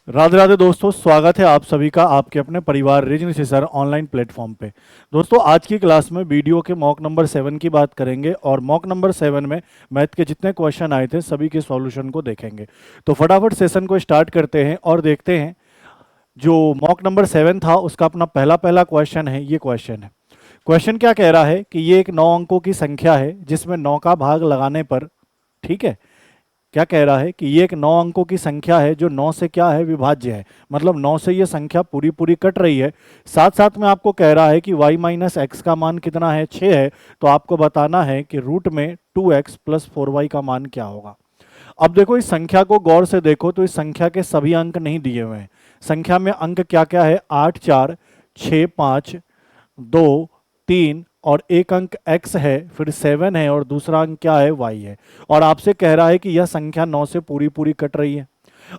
राधे राधे दोस्तों, स्वागत है आप सभी का आपके अपने परिवार रीजनल सर ऑनलाइन प्लेटफॉर्म पे। दोस्तों, आज की क्लास में वीडियो के मॉक नंबर 7 की बात करेंगे और मॉक नंबर 7 में मैथ के जितने क्वेश्चन आए थे सभी के सॉल्यूशन को देखेंगे। तो फटाफट सेशन को स्टार्ट करते हैं और देखते हैं जो मॉक नंबर 7 था उसका अपना पहला पहला क्वेश्चन है। ये क्वेश्चन है, क्वेश्चन क्या कह रहा है कि ये एक 9 अंकों की संख्या है जिसमें 9 का भाग लगाने पर, ठीक है, क्या कह रहा है कि ये एक 9 अंकों की संख्या है जो 9 से क्या है, विभाज्य है। मतलब 9 से ये संख्या पूरी पूरी कट रही है। साथ साथ में आपको कह रहा है कि y माइनस एक्स का मान कितना है, 6 है। तो आपको बताना है कि रूट में 2x प्लस 4y का मान क्या होगा। अब देखो, इस संख्या को गौर से देखो तो इस संख्या के सभी अंक नहीं दिए हुए हैं। संख्या में अंक क्या क्या है, 8, 4, 6, 5, 2, 3 और एक अंक x है, फिर 7 है और दूसरा अंक क्या है, y है। और आपसे कह रहा है कि यह संख्या 9 से पूरी पूरी कट रही है।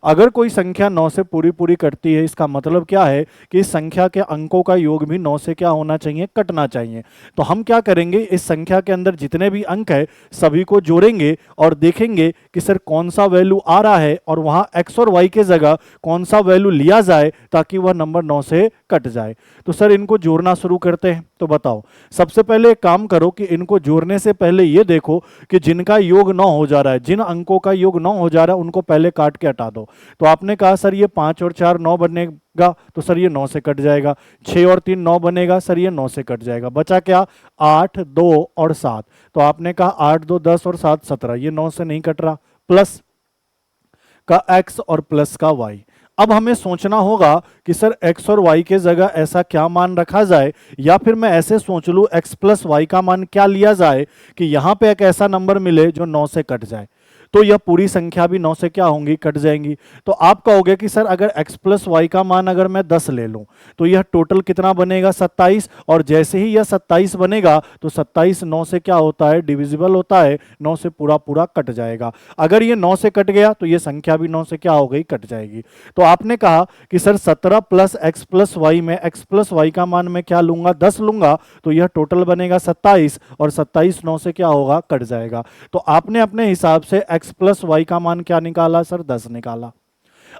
अगर कोई संख्या 9 से पूरी पूरी कटती है, इसका मतलब क्या है कि इस संख्या के अंकों का योग भी 9 से क्या होना चाहिए, कटना चाहिए। तो हम क्या करेंगे, इस संख्या के अंदर जितने भी अंक है सभी को जोड़ेंगे और देखेंगे कि सर कौन सा वैल्यू आ रहा है और वहां x और y के जगह कौन सा वैल्यू लिया जाए ताकि वह नंबर 9 से कट जाए। तो सर इनको जोड़ना शुरू करते हैं। तो बताओ, सबसे पहले एक काम करो कि इनको जोड़ने से पहले ये देखो कि जिनका योग 9 हो जा रहा है, जिन अंकों का योग 9 हो जा रहा है उनको पहले काट के हटा दो। तो आपने कहा सर ये 5 और 4 9 बनेगा, तो सर ये 9 से कट जाएगा। 6 और 3 9 बनेगा, सर ये 9 से कट जाएगा। बचा क्या, 8, 2 और 7। तो आपने कहा 8, 2, 10 और 7 17, ये 9 से नहीं कट रहा। प्लस का x और प्लस का y। अब हमें सोचना होगा कि सर x और y के जगह ऐसा क्या मान रखा जाए, या फिर मैं ऐसे सोच लूं x प्लस वाई का मान क्या लिया जाए कि यहां पे एक ऐसा नंबर मिले जो 9 से कट जाए। तो यह पूरी संख्या भी 9 से क्या होंगी, कट जाएंगी। तो आप कहोगे कि सर अगर x प्लस वाई का मान अगर मैं 10 ले लूं तो यह टोटल कितना बनेगा, 27। और जैसे ही यह 27 बनेगा तो 27 9 से क्या होता है, डिविजिबल होता है, 9 से पूरा पूरा कट जाएगा। अगर ये 9 से कट गया तो ये संख्या भी 9 से क्या हो गई, कट जाएगी। तो आपने कहा कि sir 17 plus X plus Y में एक्स प्लस वाई का मान मैं क्या लूंगा, 10 लूंगा। तो यह टोटल बनेगा 27 और 27 9 से क्या होगा, कट जाएगा। तो आपने अपने हिसाब से x प्लस वाई का मान क्या निकाला, सर 10 निकाला।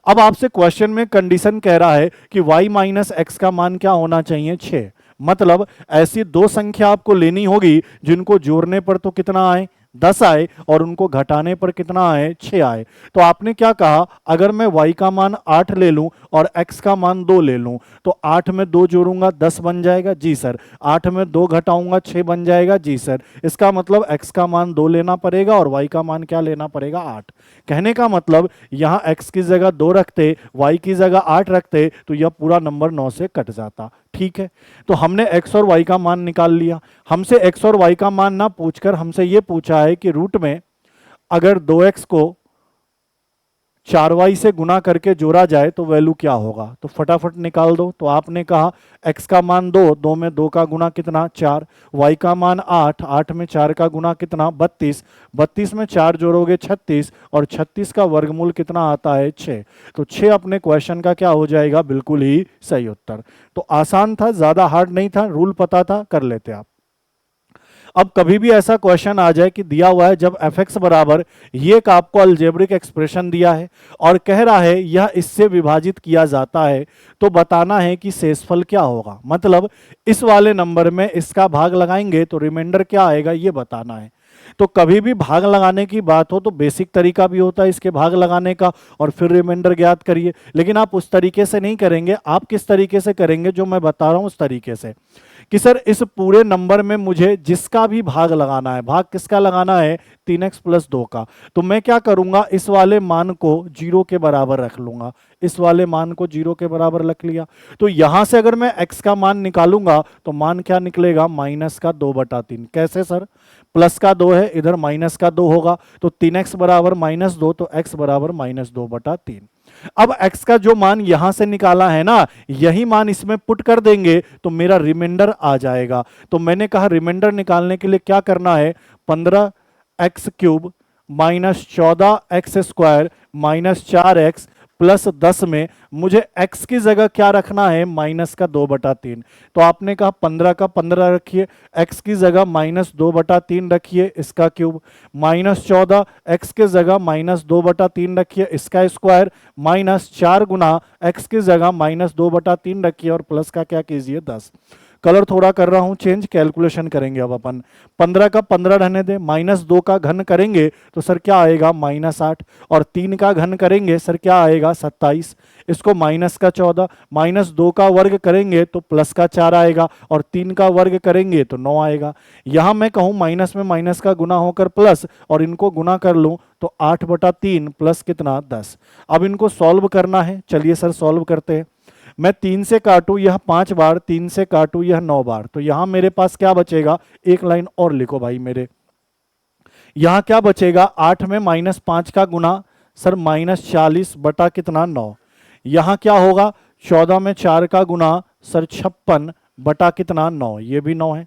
अब आपसे क्वेश्चन में कंडीशन कह रहा है कि y माइनस एक्स का मान क्या होना चाहिए, 6। मतलब ऐसी दो संख्या आपको लेनी होगी जिनको जोड़ने पर तो कितना आए, 10 आए, और उनको घटाने पर कितना आए, 6 आए। तो आपने क्या कहा, अगर मैं y का मान 8 ले लूं और x का मान 2 ले लूं तो 8 में 2 जोड़ूंगा 10 बन जाएगा, जी सर। 8 में 2 घटाऊंगा 6 बन जाएगा, जी सर। इसका मतलब x का मान 2 लेना पड़ेगा और y का मान क्या लेना पड़ेगा, 8। कहने का मतलब यहां x की जगह 2 रखते, y की जगह 8 रखते तो यह पूरा नंबर 9 से कट जाता। ठीक है, तो हमने x और y का मान निकाल लिया। हमसे x और y का मान ना पूछकर हमसे यह पूछा है कि रूट में अगर 2x को 4y से गुना करके जोड़ा जाए तो वैल्यू क्या होगा। तो फटाफट निकाल दो। तो आपने कहा x का मान 2, 2 में 2 का गुना कितना, 4। y का मान 8, 8 में 4 का गुना कितना, 32। 32 में 4 जोड़ोगे 36 और 36 का वर्गमूल कितना आता है, 6। तो 6 अपने क्वेश्चन का क्या हो जाएगा, बिल्कुल ही सही उत्तर। तो आसान था, ज्यादा हार्ड नहीं था, रूल पता था, कर लेते आप। अब कभी भी ऐसा क्वेश्चन आ जाए कि दिया हुआ है जब एफ एक्स बराबर ये एक आपको अलजेब्रिक एक्सप्रेशन दिया है और कह रहा है यह इससे विभाजित किया जाता है, तो बताना है कि शेषफल क्या होगा। मतलब इस वाले नंबर में इसका भाग लगाएंगे तो रिमाइंडर क्या आएगा, ये बताना है। तो कभी भी भाग लगाने की बात हो तो बेसिक तरीका भी होता है इसके भाग लगाने का और फिर रिमाइंडर ज्ञात करिए। लेकिन आप उस तरीके से नहीं करेंगे, आप किस तरीके से करेंगे, जो मैं बता रहा हूं उस तरीके से कि सर इस पूरे नंबर में मुझे जिसका भी भाग लगाना है, भाग किसका लगाना है, 3x प्लस 2 का। तो मैं क्या करूंगा, इस वाले मान को 0 के बराबर रख लूंगा। इस वाले मान को 0 के बराबर रख लिया। तो यहां से अगर मैं x का मान निकालूंगा तो मान क्या निकलेगा, माइनस का 2/3। कैसे सर, प्लस का 2 है, इधर माइनस का 2 होगा, तो 3x बराबर -2, तो x बराबर -2/3। अब x का जो मान यहां से निकाला है ना, यही मान इसमें पुट कर देंगे तो मेरा रिमाइंडर आ जाएगा। तो मैंने कहा रिमाइंडर निकालने के लिए क्या करना है, 15x³ -14x² -4x प्लस 10 में मुझे x की जगह क्या रखना है, माइनस का 2/3। तो आपने कहा 15 का 15 रखिए, x की जगह माइनस 2/3 रखिए, इसका क्यूब, माइनस 14 x की जगह माइनस 2/3 रखिए, इसका स्क्वायर, माइनस 4 गुना x की जगह माइनस 2/3 रखिए और प्लस का क्या कीजिए 10। कलर थोड़ा कर रहा हूं चेंज, कैलकुलेशन करेंगे अब अपन। 15 का 15 रहने दे, माइनस 2 का घन करेंगे तो सर क्या आएगा, -8, और 3 का घन करेंगे सर क्या आएगा, 27, इसको माइनस का 14, माइनस 2 का वर्ग करेंगे तो प्लस का 4 आएगा, और 3 का वर्ग करेंगे तो 9 आएगा। यहां मैं कहूं माइनस में माइनस का गुना होकर प्लस, और इनको गुना कर लूं तो 8/3 प्लस कितना, 10। अब इनको सॉल्व करना है, चलिए सर सॉल्व करते हैं। मैं 3 से काटूं यह 5 बार, 3 से काटूं यह 9 बार, तो यहां मेरे पास क्या बचेगा, एक लाइन और लिखो भाई मेरे, यहां क्या बचेगा, 8 में -5 का गुना सर -40 बटा कितना, 9। यहां क्या होगा, 14 में 4 का गुना सर 56 बटा कितना, 9, ये भी 9 है,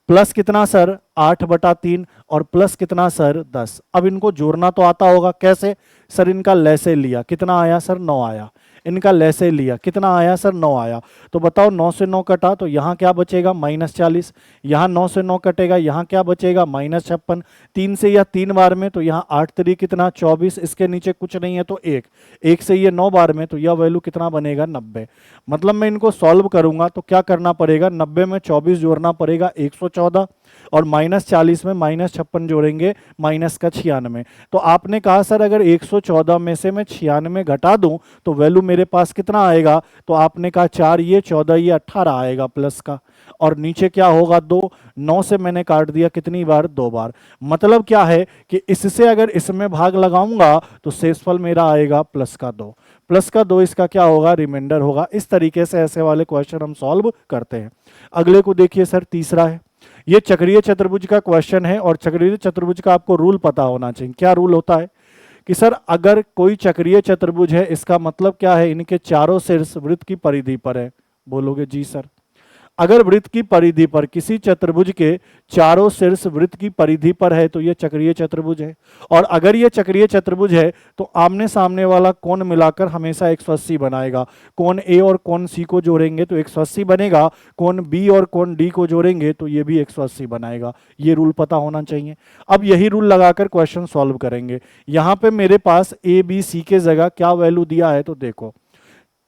प्लस कितना सर 8/3, और प्लस कितना सर 10। अब इनको जोड़ना तो आता होगा, कैसे सर, इनका लैसे लिया, कितना आया सर, 9 आया, इनका लैसे लिया, कितना आया सर, 9 आया। तो बताओ 9 से 9 कटा तो यहाँ क्या बचेगा, -40, यहाँ 9 से 9 कटेगा, यहाँ क्या बचेगा, -56, 3 से यह 3 बार में तो यहाँ 8 3 कितना 24, इसके नीचे कुछ नहीं है तो 1, 1 से ये 9 बार में तो यह वैल्यू कितना बनेगा, 90। मतलब मैं इनको सॉल्व करूंगा तो क्या करना पड़ेगा, 90 में 24 जोड़ना पड़ेगा 114, और -40 में -56 जोड़ेंगे माइनस का 96। तो आपने कहा सर अगर 114 में से मैं 96 घटा दूं तो वैल्यू मेरे पास कितना आएगा, तो आपने कहा 4 ये 14 ये 18 आएगा प्लस का, और नीचे क्या होगा 2, 9 से मैंने काट दिया कितनी बार, 2 बार। मतलब क्या है कि इससे अगर इसमें भाग लगाऊंगा तो शेषफल मेरा आएगा प्लस का 2, प्लस का 2 इसका क्या होगा, रिमाइंडर होगा। इस तरीके से ऐसे वाले क्वेश्चन हम सॉल्व करते हैं। अगले को देखिए सर, तीसरा है, ये चक्रीय चतुर्भुज का क्वेश्चन है, और चक्रीय चतुर्भुज का आपको रूल पता होना चाहिए। क्या रूल होता है कि सर अगर कोई चक्रीय चतुर्भुज है, इसका मतलब क्या है, इनके चारों शीर्ष वृत्त की परिधि पर है। बोलोगे जी सर, अगर वृत्त की परिधि पर किसी चतुर्भुज के चारों शीर्ष वृत्त की परिधि पर है तो यह चक्रीय चतुर्भुज है। और अगर यह चक्रीय चतुर्भुज है तो आमने सामने वाला कोण मिलाकर हमेशा 180 बनाएगा। कोण ए और कोण सी को जोड़ेंगे तो 180 बनेगा, कोण बी और कोण डी को जोड़ेंगे तो यह भी 180 बनाएगा। ये रूल पता होना चाहिए। अब यही रूल लगाकर क्वेश्चन सॉल्व करेंगे। यहां पे मेरे पास ए बी सी के जगह क्या वैल्यू दिया है, तो देखो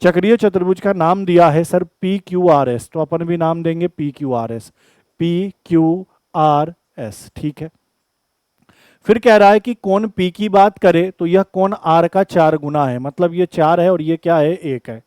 चक्रीय चतुर्भुज का नाम दिया है sir P Q R S, तो अपन भी नाम देंगे P Q R S, P Q R S, ठीक है। फिर कह रहा है कि कोण पी की बात करें तो यह कोण आर का 4 गुना है, मतलब ये 4 है और ये क्या है, 1 है।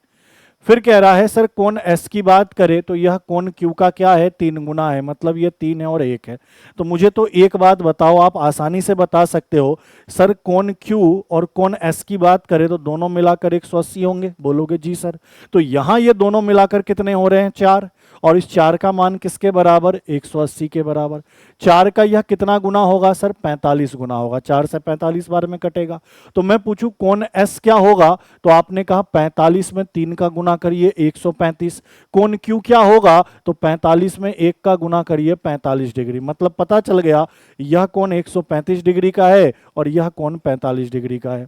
फिर कह रहा है सर कोण एस की बात करें तो यह कोण क्यू का क्या है, 3 गुना है, मतलब ये 3 है और 1 है। तो मुझे तो एक बात बताओ, आप आसानी से बता सकते हो सर कोण क्यू और कोण एस की बात करें तो दोनों मिलाकर 180 होंगे। बोलोगे जी सर। तो यहां ये दोनों मिलाकर कितने हो रहे हैं, 4, और इस 4 का मान किसके बराबर, 180 के बराबर। 4 का यह कितना गुना होगा सर, 45 गुना होगा, 4 से 45 बार में कटेगा। तो मैं पूछूं कोण एस क्या होगा, तो आपने कहा 45 में 3 का गुना करिए 135। कोण क्यू क्या होगा, तो 45 में 1 का गुना करिए 45 डिग्री। मतलब पता चल गया यह कोण 135 डिग्री का है और यह कोण 45 डिग्री का है।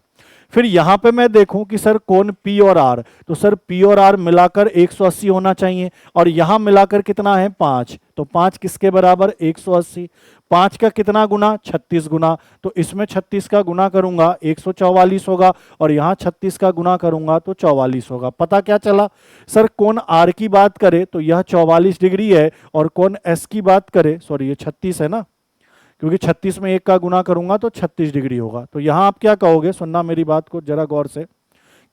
फिर यहां पे मैं देखूं कि सर कोण पी और आर, तो सर पी और आर मिलाकर 180 होना चाहिए, और यहां मिलाकर कितना है, 5, तो 5 किसके बराबर, 180। 5 का कितना गुना, 36 गुना, तो इसमें 36 का गुना करूंगा 144 होगा, और यहां 36 का गुना करूंगा तो 44 होगा। पता क्या चला सर, कोण आर की बात करें तो यह 44 डिग्री है, और कोण एस की बात करें, सॉरी ये 36 है ना, क्योंकि 36 में 1 का गुना करूंगा तो 36 डिग्री होगा। तो यहां आप क्या कहोगे, सुनना मेरी बात को जरा गौर से,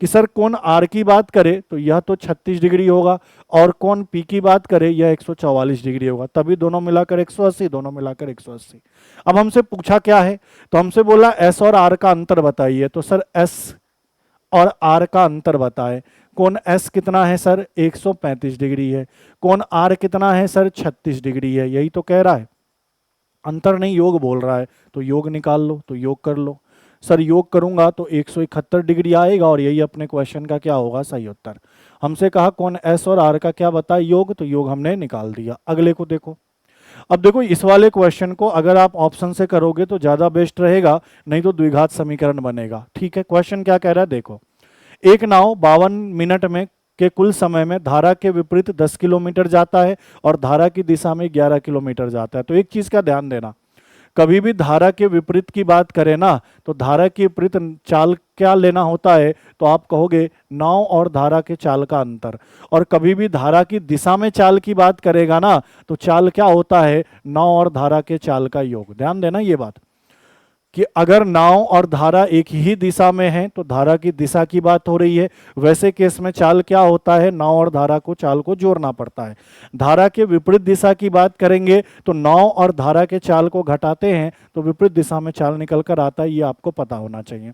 कि सर कोण आर की बात करें तो यह तो 36 डिग्री होगा, और कोण पी की बात करें यह 144 डिग्री होगा, तभी दोनों मिलाकर 180, दोनों मिलाकर 180। अब हमसे पूछा क्या है, तो हमसे बोला एस और आर का अंतर बताइए, तो सर एस और आर का अंतर बताएं। कोण एस कितना है सर, 135 डिग्री है, कोण आर कितना है सर, 36 डिग्री है। यही तो कह रहा है, अंतर नहीं योग बोल रहा है, तो योग निकाल लो, तो योग कर लो। सर योग करूंगा तो 171 डिग्री आएगा, और यही अपने क्वेश्चन का क्या होगा, सही उत्तर। हमसे कहा कौन एस और आर का क्या बताए, योग, तो योग हमने निकाल दिया। अगले को देखो। अब देखो इस वाले क्वेश्चन को अगर आप ऑप्शन से करोगे तो ज्यादा बेस्ट रहेगा, नहीं तो द्विघात समीकरण बनेगा। ठीक है, क्वेश्चन क्या कह रहा है देखो, एक नाव 52 मिनट में के कुल समय में धारा के विपरीत 10 किलोमीटर जाता है और धारा की दिशा में 11 किलोमीटर जाता है। तो एक चीज का ध्यान देना, कभी भी धारा के विपरीत की बात करें ना, तो धारा के विपरीत चाल क्या लेना होता है, तो आप कहोगे नाव और धारा के चाल का अंतर। और कभी भी धारा की दिशा में चाल की बात करेगा ना, तो चाल क्या होता है, नाव और धारा के चाल का योग। ध्यान देना ये बात कि अगर नाव और धारा एक ही दिशा में है तो धारा की दिशा की बात हो रही है। वैसे केस में चाल क्या होता है, नाव और धारा को चाल को जोड़ना पड़ता है। धारा के विपरीत दिशा की बात करेंगे तो नाव और धारा के चाल को घटाते हैं तो विपरीत दिशा में चाल निकल कर आता है, ये आपको पता होना चाहिए।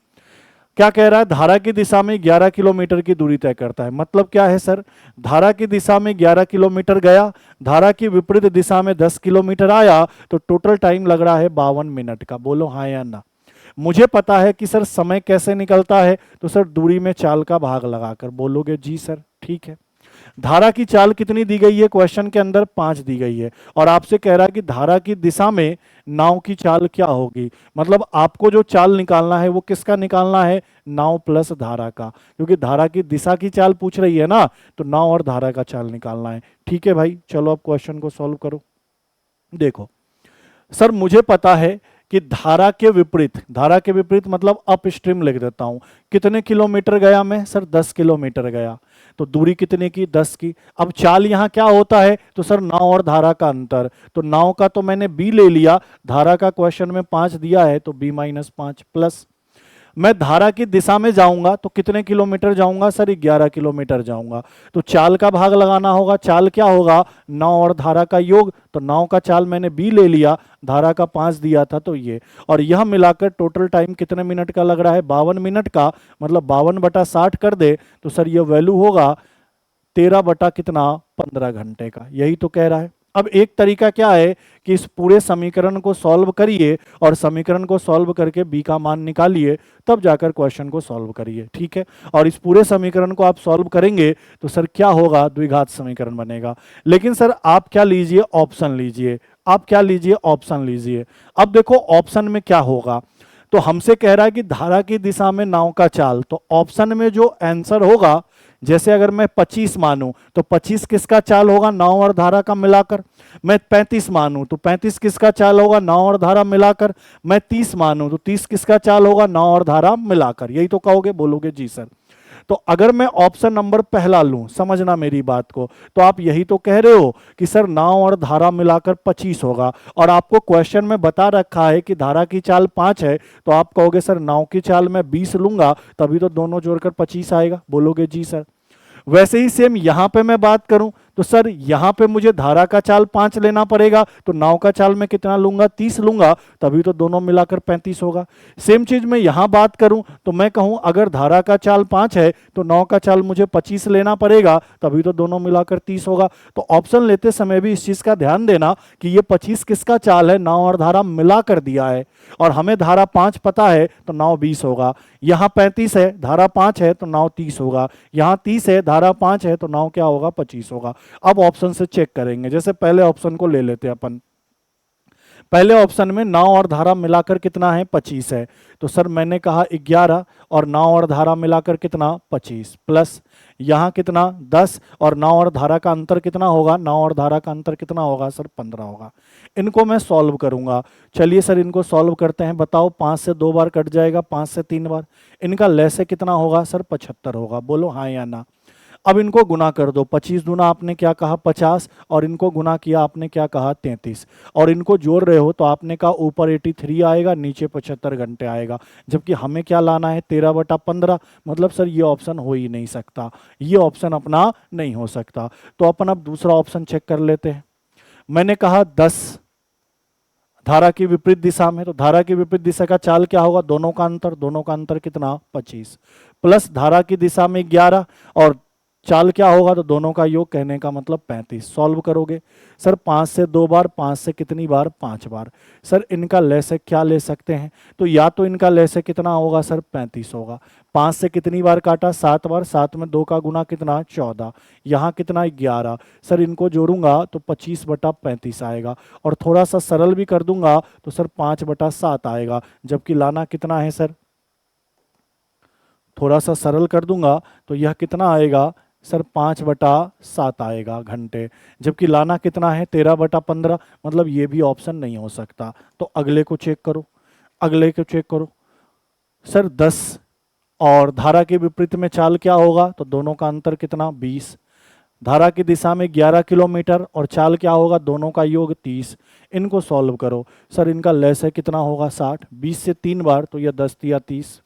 क्या कह रहा है, धारा की दिशा में 11 किलोमीटर की दूरी तय करता है। मतलब क्या है सर, धारा की दिशा में 11 किलोमीटर गया, धारा की विपरीत दिशा में 10 किलोमीटर आया, तो टोटल टाइम लग रहा है 52 मिनट का। बोलो हाँ या ना। मुझे पता है कि सर समय कैसे निकलता है, तो सर दूरी में चाल का भाग लगाकर। बोलोगे जी सर, ठीक है। धारा की चाल कितनी दी गई है क्वेश्चन के अंदर, 5 दी गई है, और आपसे कह रहा है कि धारा की दिशा में नाव की चाल क्या होगी। मतलब आपको जो चाल निकालना है वो किसका निकालना है, नाव प्लस धारा का, क्योंकि धारा की दिशा की चाल पूछ रही है ना, तो नाव और धारा का चाल निकालना है। ठीक है भाई, चलो अब क्वेश्चन को सॉल्व करो। देखो सर, मुझे पता है कि धारा के विपरीत, धारा के विपरीत मतलब अप स्ट्रीम लिख देता हूं। कितने किलोमीटर गया मैं, सर 10 किलोमीटर गया, तो दूरी कितने की, 10 की। अब चाल यहां क्या होता है, तो सर नाव और धारा का अंतर। तो नाव का तो मैंने बी ले लिया, धारा का क्वेश्चन में 5 दिया है तो b-5 प्लस मैं धारा की दिशा में जाऊंगा तो कितने किलोमीटर जाऊंगा, सर 11 किलोमीटर जाऊंगा। तो चाल का भाग लगाना होगा, चाल क्या होगा, नाव और धारा का योग। तो नाव का चाल मैंने बी ले लिया, धारा का 5 दिया था तो ये, और यह मिलाकर टोटल टाइम कितने मिनट का लग रहा है, 52 मिनट का। मतलब 52/60 कर दे तो सर ये वैल्यू होगा 13 बटा कितना, 15 घंटे का। यही तो कह रहा है। अब एक तरीका क्या है कि इस पूरे समीकरण को सॉल्व करिए और समीकरण को सॉल्व करके बी का मान निकालिए, तब जाकर क्वेश्चन को सॉल्व करिए। ठीक है, और इस पूरे समीकरण को आप सॉल्व करेंगे तो सर क्या होगा, द्विघात समीकरण बनेगा। लेकिन सर आप क्या लीजिए, ऑप्शन लीजिए। आप क्या लीजिए, ऑप्शन लीजिए। अब देखो ऑप्शन में क्या होगा, तो हमसे कह रहा है कि धारा की दिशा में नाव का चाल, तो ऑप्शन में जो आंसर होगा, जैसे अगर मैं 25 मानूं तो 25 किसका चाल होगा, नाव और धारा का मिलाकर। मैं 35 मानूं तो 35 किसका चाल होगा, नाव और धारा मिलाकर। मैं 30 मानूं तो 30 किसका चाल होगा, नाव और धारा मिलाकर। यही तो कहोगे, बोलोगे जी सर। तो अगर मैं ऑप्शन नंबर पहला लूं, समझना मेरी बात को, तो आप यही तो कह रहे हो कि सर नाव और धारा मिलाकर 25 होगा, और आपको क्वेश्चन में बता रखा है कि धारा की चाल 5 है, तो आप कहोगे सर नाव की चाल मैं 20 लूंगा, तभी तो दोनों जोड़कर 25 आएगा। बोलोगे जी सर। वैसे ही सेम यहां पे मैं बात करूं तो सर यहां पे मुझे धारा का चाल 5 लेना पड़ेगा, तो नाव का चाल मैं कितना लूंगा, 30 लूंगा, तभी तो दोनों मिलाकर 35 होगा। सेम चीज मैं यहां बात करूं तो मैं कहूं अगर धारा का चाल 5 है तो नाव का चाल मुझे 25 लेना पड़ेगा, तभी तो दोनों मिलाकर 30 होगा। तो ऑप्शन लेते समय भी इस चीज का ध्यान देना कि ये 25 किसका चाल है, नाव और धारा मिला कर दिया है, और हमें धारा 5 पता है तो नाव 20 होगा। यहां 35 है, धारा 5 है तो नाव 30 होगा। यहां 30 है, धारा 5 है तो नाव क्या होगा, 25 होगा। अब ऑप्शन से चेक करेंगे, जैसे पहले ऑप्शन को ले लेते हैं अपन। पहले ऑप्शन में नाव और धारा मिलाकर कितना है, 25 है, तो सर मैंने कहा 11, और नाव और धारा मिलाकर कितना, 25 प्लस यहां कितना 10, और नाव और धारा का अंतर कितना होगा, नाव और धारा का अंतर कितना होगा, सर 15 होगा। इनको मैं सॉल्व करूंगा। चलिए सर इनको सॉल्व करते हैं। बताओ 5 से 2 बार कट जाएगा, 5 से 3 बार। इनका लैसे कितना होगा, सर 75 होगा। बोलो हाँ या ना। अब इनको गुना कर दो, 25 दूना आपने क्या कहा 50, और इनको गुना किया आपने क्या कहा 33, और इनको जोड़ रहे हो तो आपने कहा ऊपर 83 आएगा, नीचे 75 घंटे आएगा, जबकि हमें क्या लाना है 13/15। मतलब सर ये ऑप्शन हो ही नहीं सकता, ये ऑप्शन अपना नहीं हो सकता। तो अपन अब दूसरा ऑप्शन चेक कर लेते हैं। मैंने कहा 10 धारा की विपरीत दिशा में, तो धारा की विपरीत दिशा का चाल क्या होगा, दोनों का अंतर, दोनों का अंतर कितना 25, प्लस धारा की दिशा में 11, और चाल क्या होगा, तो दोनों का योग, कहने का मतलब 35। सॉल्व करोगे सर 5 से 2 बार, 5 से कितनी बार, 5 बार। सर इनका लैसे क्या ले सकते हैं, तो या तो इनका लैसे कितना होगा सर 35 होगा। 5 से कितनी बार काटा, 7 बार, 7 में 2 का गुना कितना 14, यहाँ कितना 11। सर इनको जोड़ूंगा तो 25/35 आएगा, और थोड़ा सा सरल भी कर दूंगा तो सर 5/7 आएगा, जबकि लाना कितना है सर थोड़ा सा सरल कर दूंगा तो यह कितना आएगा सर 5/7 आएगा घंटे, जबकि लाना कितना है 13/15, मतलब ये भी ऑप्शन नहीं हो सकता। तो अगले को चेक करो, अगले को चेक करो सर 10 और धारा के विपरीत में चाल क्या होगा, तो दोनों का अंतर कितना 20, धारा की दिशा में 11 किलोमीटर और चाल क्या होगा, दोनों का योग 30। इनको सॉल्व करो सर, इनका लेस है कितना होगा 60, 20 से 3 बार तो यह 10 या 30,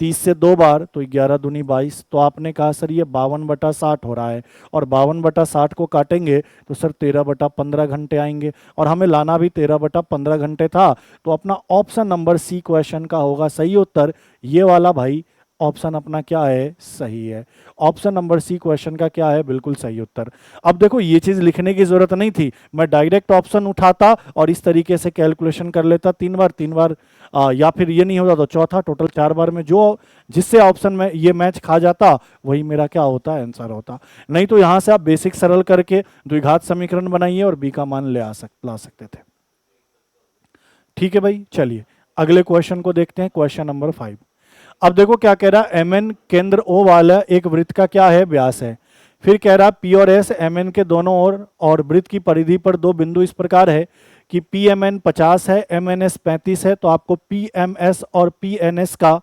30 से 2 बार तो 11 दूनी 22। तो आपने कहा सर ये 52/60 हो रहा है, और 52/60 को काटेंगे तो सर 13/15 घंटे आएंगे, और हमें लाना भी 13/15 घंटे था। तो अपना ऑप्शन नंबर सी क्वेश्चन का होगा सही उत्तर ये वाला भाई। ऑप्शन अपना क्या है, सही है। ऑप्शन नंबर सी क्वेश्चन का क्या है, बिल्कुल सही उत्तर। अब देखो ये चीज लिखने की जरूरत नहीं थी, मैं डायरेक्ट ऑप्शन उठाता और इस तरीके से कैलकुलेशन कर लेता 3 बार, या फिर ये नहीं होता तो चौथा, टोटल 4 बार में जो जिससे ऑप्शन में ये मैच खा जाता वही मेरा क्या होता, आंसर होता। नहीं तो यहां से आप बेसिक सरल करके द्विघात समीकरण बनाइए और बी का मान ला सकते थे। ठीक है भाई, चलिए अगले क्वेश्चन को देखते हैं, क्वेश्चन नंबर 5। अब देखो क्या कह रहा है, एम एन केंद्र ओ वाला एक वृत्त का क्या है, व्यास है। फिर कह रहा पी और एस एम एन के दोनों ओर और वृत्त की परिधि पर दो बिंदु इस प्रकार है कि पी एम एन 50 है, एम एन एस 35 है। तो आपको पी एम एस और पी एन एस का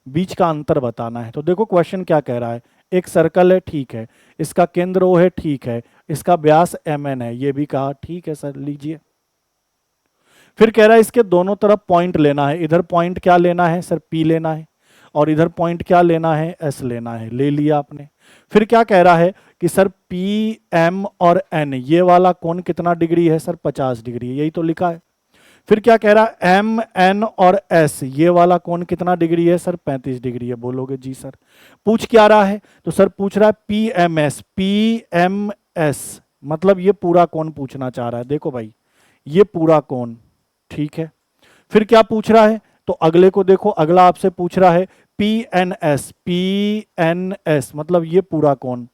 बीच का अंतर बताना है। तो देखो क्वेश्चन क्या कह रहा है, एक सर्कल है, ठीक है, इसका केंद्र ओ है, ठीक है, इसका व्यास एम एन है, ये भी कहा, ठीक है सर लीजिए। फिर कह रहा है इसके दोनों तरफ पॉइंट लेना है, इधर पॉइंट क्या लेना है सर, पी लेना है, और इधर पॉइंट क्या लेना है, एस लेना है, ले लिया आपने। फिर क्या कह रहा है कि सर पी एम और एन ये वाला कोण कितना डिग्री है सर, 50 डिग्री है, यही तो लिखा है। फिर क्या कह रहा है, एम एन और एस ये वाला कोण कितना डिग्री है सर, 35 डिग्री है। बोलोगे जी सर। पूछ क्या रहा है, तो सर पूछ रहा है P M S, P M S मतलब ये पूरा कोण पूछना चाह रहा है। देखो भाई ये पूरा कोण, ठीक है। फिर क्या पूछ रहा है, तो अगले को देखो, अगला आपसे पूछ रहा है P N S, P N S मतलब ये पूरा कोण,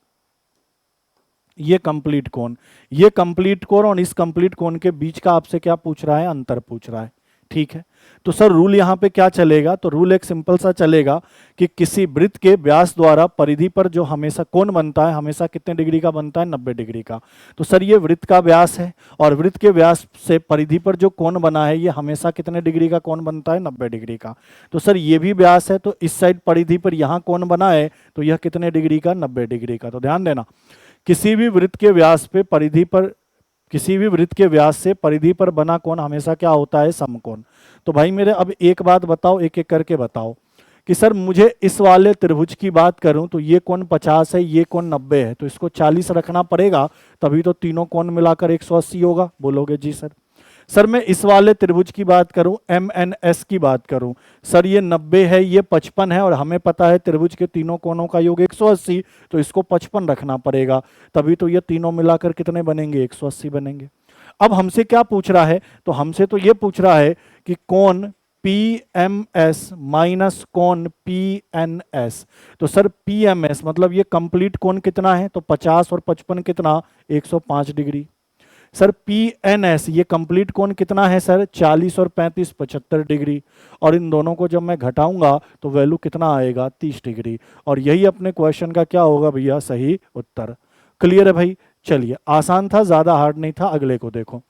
ये कंप्लीट कोण, ये कंप्लीट कोण और इस कंप्लीट कोण के बीच का आपसे क्या पूछ रहा है, अंतर पूछ रहा है, ठीक है। तो सर रूल यहां पे क्या चलेगा, तो रूल एक सिंपल सा चलेगा कि किसी वृत्त के व्यास द्वारा परिधि पर जो हमेशा कोण बनता है, हमेशा कितने डिग्री का बनता है, 90 डिग्री का। तो सर ये वृत्त का व्यास है और वृत्त के व्यास से परिधि पर जो कोण बना है ये हमेशा कितने डिग्री का कोण बनता है, 90 डिग्री का। तो सर ये भी व्यास है, तो इस साइड परिधि पर यहां कोण बना है तो यह कितने डिग्री का, 90 डिग्री का। तो ध्यान देना, किसी भी वृत्त के व्यास पे परिधि पर, किसी भी वृत्त के व्यास से परिधि पर बना कोण हमेशा क्या होता है, समकोण। तो भाई मेरे अब एक बात बताओ, एक एक करके बताओ कि सर मुझे इस वाले त्रिभुज की बात करूं तो ये कोण 50 है, ये कोण 90 है, तो इसको 40 रखना पड़ेगा, तभी तो तीनों कोण मिलाकर 180 होगा। बोलोगे जी सर। सर मैं इस वाले त्रिभुज की बात करूं, एम एन एस की बात करूं, सर ये 90 है, ये 55 है, और हमें पता है त्रिभुज के तीनों कोणों का योग 180, तो इसको 55 रखना पड़ेगा, तभी तो ये तीनों मिलाकर कितने बनेंगे, 180 बनेंगे। अब हमसे क्या पूछ रहा है, तो हमसे तो ये पूछ रहा है कि कोण पी एम एस माइनस कोण पी एन एस। तो सर पी एम एस मतलब ये कंप्लीट कोण कितना है, तो 50 और 55 कितना, 105 degree. Sir P N S ये कंप्लीट कोण कितना है सर, 40 और 35 75 डिग्री, और इन दोनों को जब मैं घटाऊंगा तो वैल्यू कितना आएगा, 30 डिग्री। और यही अपने क्वेश्चन का क्या होगा भैया, सही उत्तर। क्लियर है भाई। चलिए आसान था, ज्यादा हार्ड नहीं था। अगले को देखो।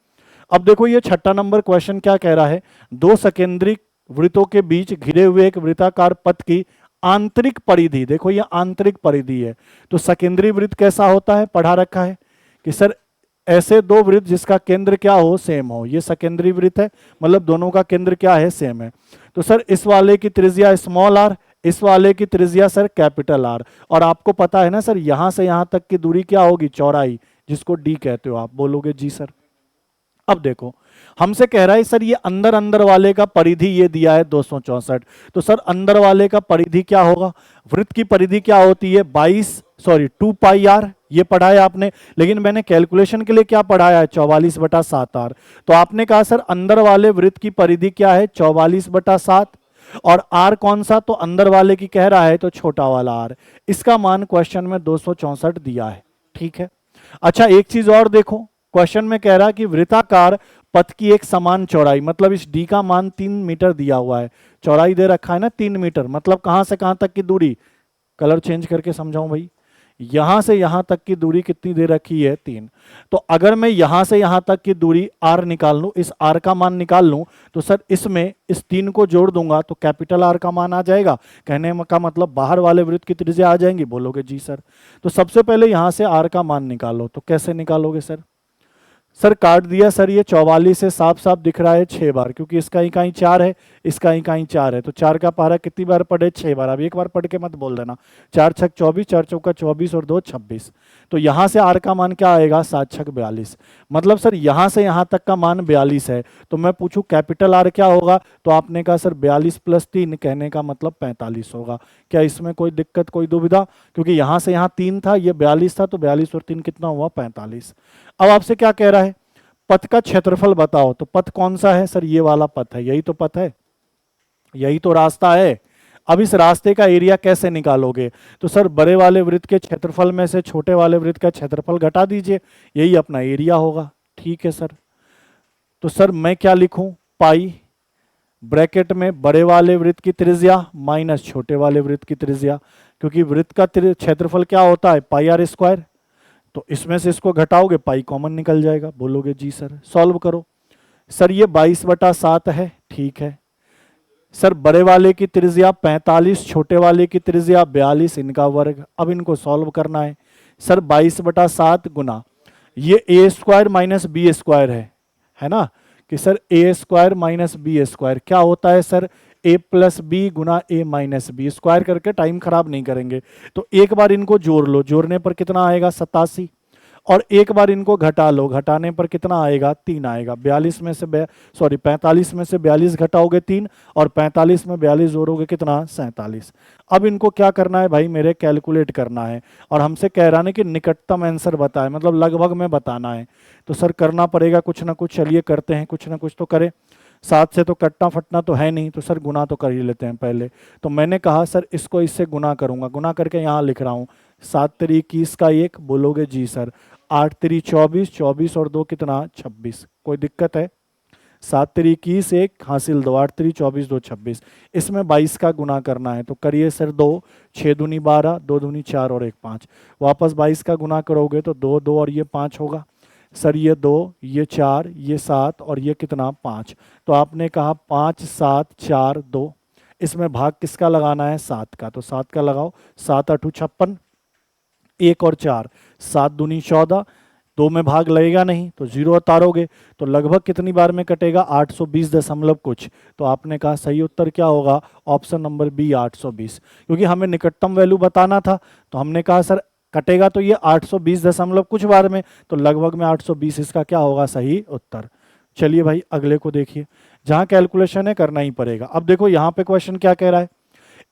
अब देखो ये 6ठा नंबर क्वेश्चन क्या कह रहा है, दो सकेंद्रिक वृत्तों के बीच घिरे हुए एक वृत्ताकार पथ की आंतरिक परिधि, देखो ये आंतरिक परिधि है। तो सकेंद्रीय वृत्त कैसा होता है, पढ़ा रखा है कि सर ऐसे दो वृत्त जिसका केंद्र क्या हो, सेम हो, ये सकेंद्रीय वृत्त है, मतलब दोनों का केंद्र क्या है, सेम है। तो सर इस वाले की त्रिज्या स्मॉल आर, इस वाले की त्रिज्या सर कैपिटल आर, और आपको पता है ना सर यहां से यहां तक की दूरी क्या होगी, चौड़ाई, जिसको डी कहते हो आप। बोलोगे जी सर। अब देखो हमसे कह रहा है सर ये अंदर अंदर वाले का परिधि ये दिया है 264, तो सर अंदर वाले का परिधि क्या होगा, वृत्त की परिधि क्या होती है, 2 पाई आर, ये पढ़ाया आपने, लेकिन मैंने कैलकुलेशन के लिए क्या पढ़ाया है, 44/7 आर। तो आपने कहा सर अंदर वाले वृत्त की परिधि क्या है, 44/7, और आर कौन सा, तो अंदर वाले की कह रहा है तो छोटा वाला आर। इसका मान क्वेश्चन में 264 दिया है, ठीक है। अच्छा एक चीज और देखो, क्वेश्चन में कह रहा है कि वृत्ताकार पथ की एक समान चौड़ाई, मतलब इस डी का मान 3 मीटर दिया हुआ है, चौड़ाई दे रखा है ना 3 मीटर, मतलब कहां से कहां तक की दूरी, कलर चेंज करके समझाऊं भाई, यहां से यहां तक की दूरी कितनी दे रखी है 3। तो अगर मैं यहां से यहां तक की दूरी r निकाल लूं, इस r का मान निकाल लूं, तो सर इसमें इस 3 को जोड़ दूंगा तो कैपिटल R का मान आ जाएगा। कहने का मतलब बाहर वाले वृत्त की त्रिज्या आ जाएंगी, बोलोगे जी सर। तो सबसे पहले यहां से r का मान निकालो, तो कैसे निकालोगे सर? सर काट दिया सर, ये 44 से साफ साफ दिख रहा है 6 बार, क्योंकि इसका इकाई 4 है, इसका इकाई 4 है, तो 4 का पारा कितनी बार पढ़े? 6 बार। अब एक बार पढ़ के मत बोल देना, 4 छक 24, 4 चौका 24 और 2 26। तो यहां से आर का मान क्या आएगा? 7 छक 42। मतलब सर यहां से यहां तक का मान 42 है, तो मैं पूछूं कैपिटल आर क्या होगा? तो आपने कहा सर 42 प्लस 3, कहने का मतलब 45 होगा। क्या इसमें कोई दिक्कत, कोई दुविधा? क्योंकि यहां से यहां 3 था, ये 42 था, तो 42 और 3 कितना हुआ? 45। अब आपसे क्या कह रहा है? पथ का क्षेत्रफल बताओ। तो पथ कौन सा है सर? ये वाला पथ है, यही तो पथ है, यही तो रास्ता है। अब इस रास्ते का एरिया कैसे निकालोगे? तो सर बड़े वाले वृत्त के क्षेत्रफल में से छोटे वाले वृत्त का क्षेत्रफल घटा दीजिए, यही अपना एरिया होगा। ठीक है सर। तो सर मैं क्या लिखूं? पाई ब्रैकेट में बड़े वाले वृत्त की त्रिज्या माइनस छोटे वाले वृत्त की त्रिज्या, क्योंकि वृत्त का क्षेत्रफल क्या होता है? पाई आर स्क्वायर। तो इसमें से इसको घटाओगे, पाई कॉमन निकल जाएगा, बोलोगे जी सर। सॉल्व करो। सर ये 22/7 है, ठीक है सर। बड़े वाले की त्रिज्या 45, छोटे वाले की त्रिज्या 42, इनका वर्ग। अब इनको सॉल्व करना है सर। 22/7 गुना ये ए स्क्वायर माइनस बी स्क्वायर है ना, कि सर ए स्क्वायर माइनस बी स्क्वायर क्या होता है सर? ए प्लस बी गुना ए माइनस बी। स्क्वायर करके टाइम खराब नहीं करेंगे, तो एक बार इनको जोड़ लो, जोड़ने पर कितना आएगा? 87। और एक बार इनको घटा लो, घटाने पर कितना आएगा? 3 आएगा। 42 में से 45 में से 42 घटाओगे 3, और 45 में 42 जोड़ोगे कितना? 47। अब इनको क्या करना है भाई मेरे? कैलकुलेट करना है, और हमसे कह रहा है कि निकटतम आंसर बताए, मतलब लगभग में बताना है। तो सर करना पड़ेगा कुछ ना कुछ, चलिए करते हैं, कुछ ना कुछ तो करें। 7 से तो कटना फटना तो है नहीं, तो सर गुना तो कर ही लेते हैं पहले। तो मैंने कहा सर इसको इससे गुना करूंगा, गुना करके यहाँ लिख रहा हूँ 7 तिरी 21 का 1, बोलोगे जी सर। 8 तिरी 24, 24 और 2 कितना? 26। कोई दिक्कत है? 7 तिरी 21 1 हासिल 2, 8 तिरी 24 2 26। इसमें 22 का गुना करना है, तो करिए सर 2, 6 दूनी 12, 2 दूनी 4 और 1 5। वापस 22 का गुना करोगे तो 2 2 और ये 5 होगा सर। ये 2, ये 4, ये 7 और ये कितना? 5। तो आपने कहा 5 7 4 2। इसमें भाग किसका लगाना है? 7 का, तो 7 का लगाओ। 7 8 56, 1 और 4, 7 दूनी 14, 2 में भाग लगेगा नहीं, तो 0 उतारोगे, तो लगभग कितनी बार में कटेगा? 820 दशमलव कुछ। तो आपने कहा सही उत्तर क्या होगा? ऑप्शन नंबर बी 820, क्योंकि हमें निकटतम वैल्यू बताना था। तो हमने कहा सर कटेगा तो ये 820 दशमलव कुछ बार में, तो लगभग में 820 इसका क्या होगा? सही उत्तर। चलिए भाई अगले को देखिए, जहां कैलकुलेशन है करना ही पड़ेगा। अब देखो यहां पे क्वेश्चन क्या कह रहा है?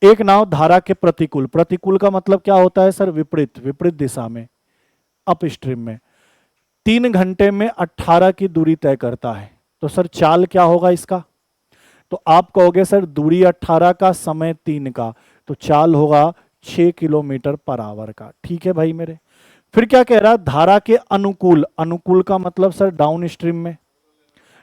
एक नाव धारा के प्रतिकूल, प्रतिकूल का मतलब क्या होता है सर? विपरीत, विपरीत दिशा में, अप स्ट्रीम में 3 घंटे में 18 की दूरी तय करता है। तो सर चाल क्या होगा इसका? तो आप कहोगे सर दूरी 18 का, समय 3 का, तो चाल होगा 6 किलोमीटर पर आवर का। ठीक है भाई मेरे। फिर क्या कह रहा है? धारा के अनुकूल, अनुकूल का मतलब सर डाउन स्ट्रीम में,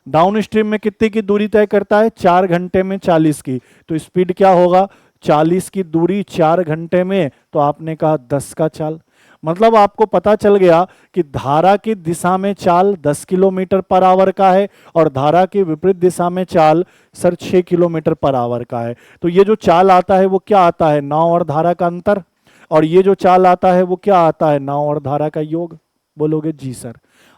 डाउन स्ट्रीम में कितने की दूरी तय करता है? 4 घंटे में 40 की। तो स्पीड क्या होगा? 40 की दूरी 4 घंटे में, तो आपने कहा 10 का चाल। मतलब आपको पता चल गया कि धारा की दिशा में चाल 10 किलोमीटर पर आवर का है, और धारा की विपरीत दिशा में चाल सर 6 किलोमीटर पर आवर का है। तो ये जो चाल आता है वो क्या आता है? नाव और धारा का अंतर। और ये जो चाल आता है वो क्या आता है? नाव और धारा का योग। बोलोगे जी सर।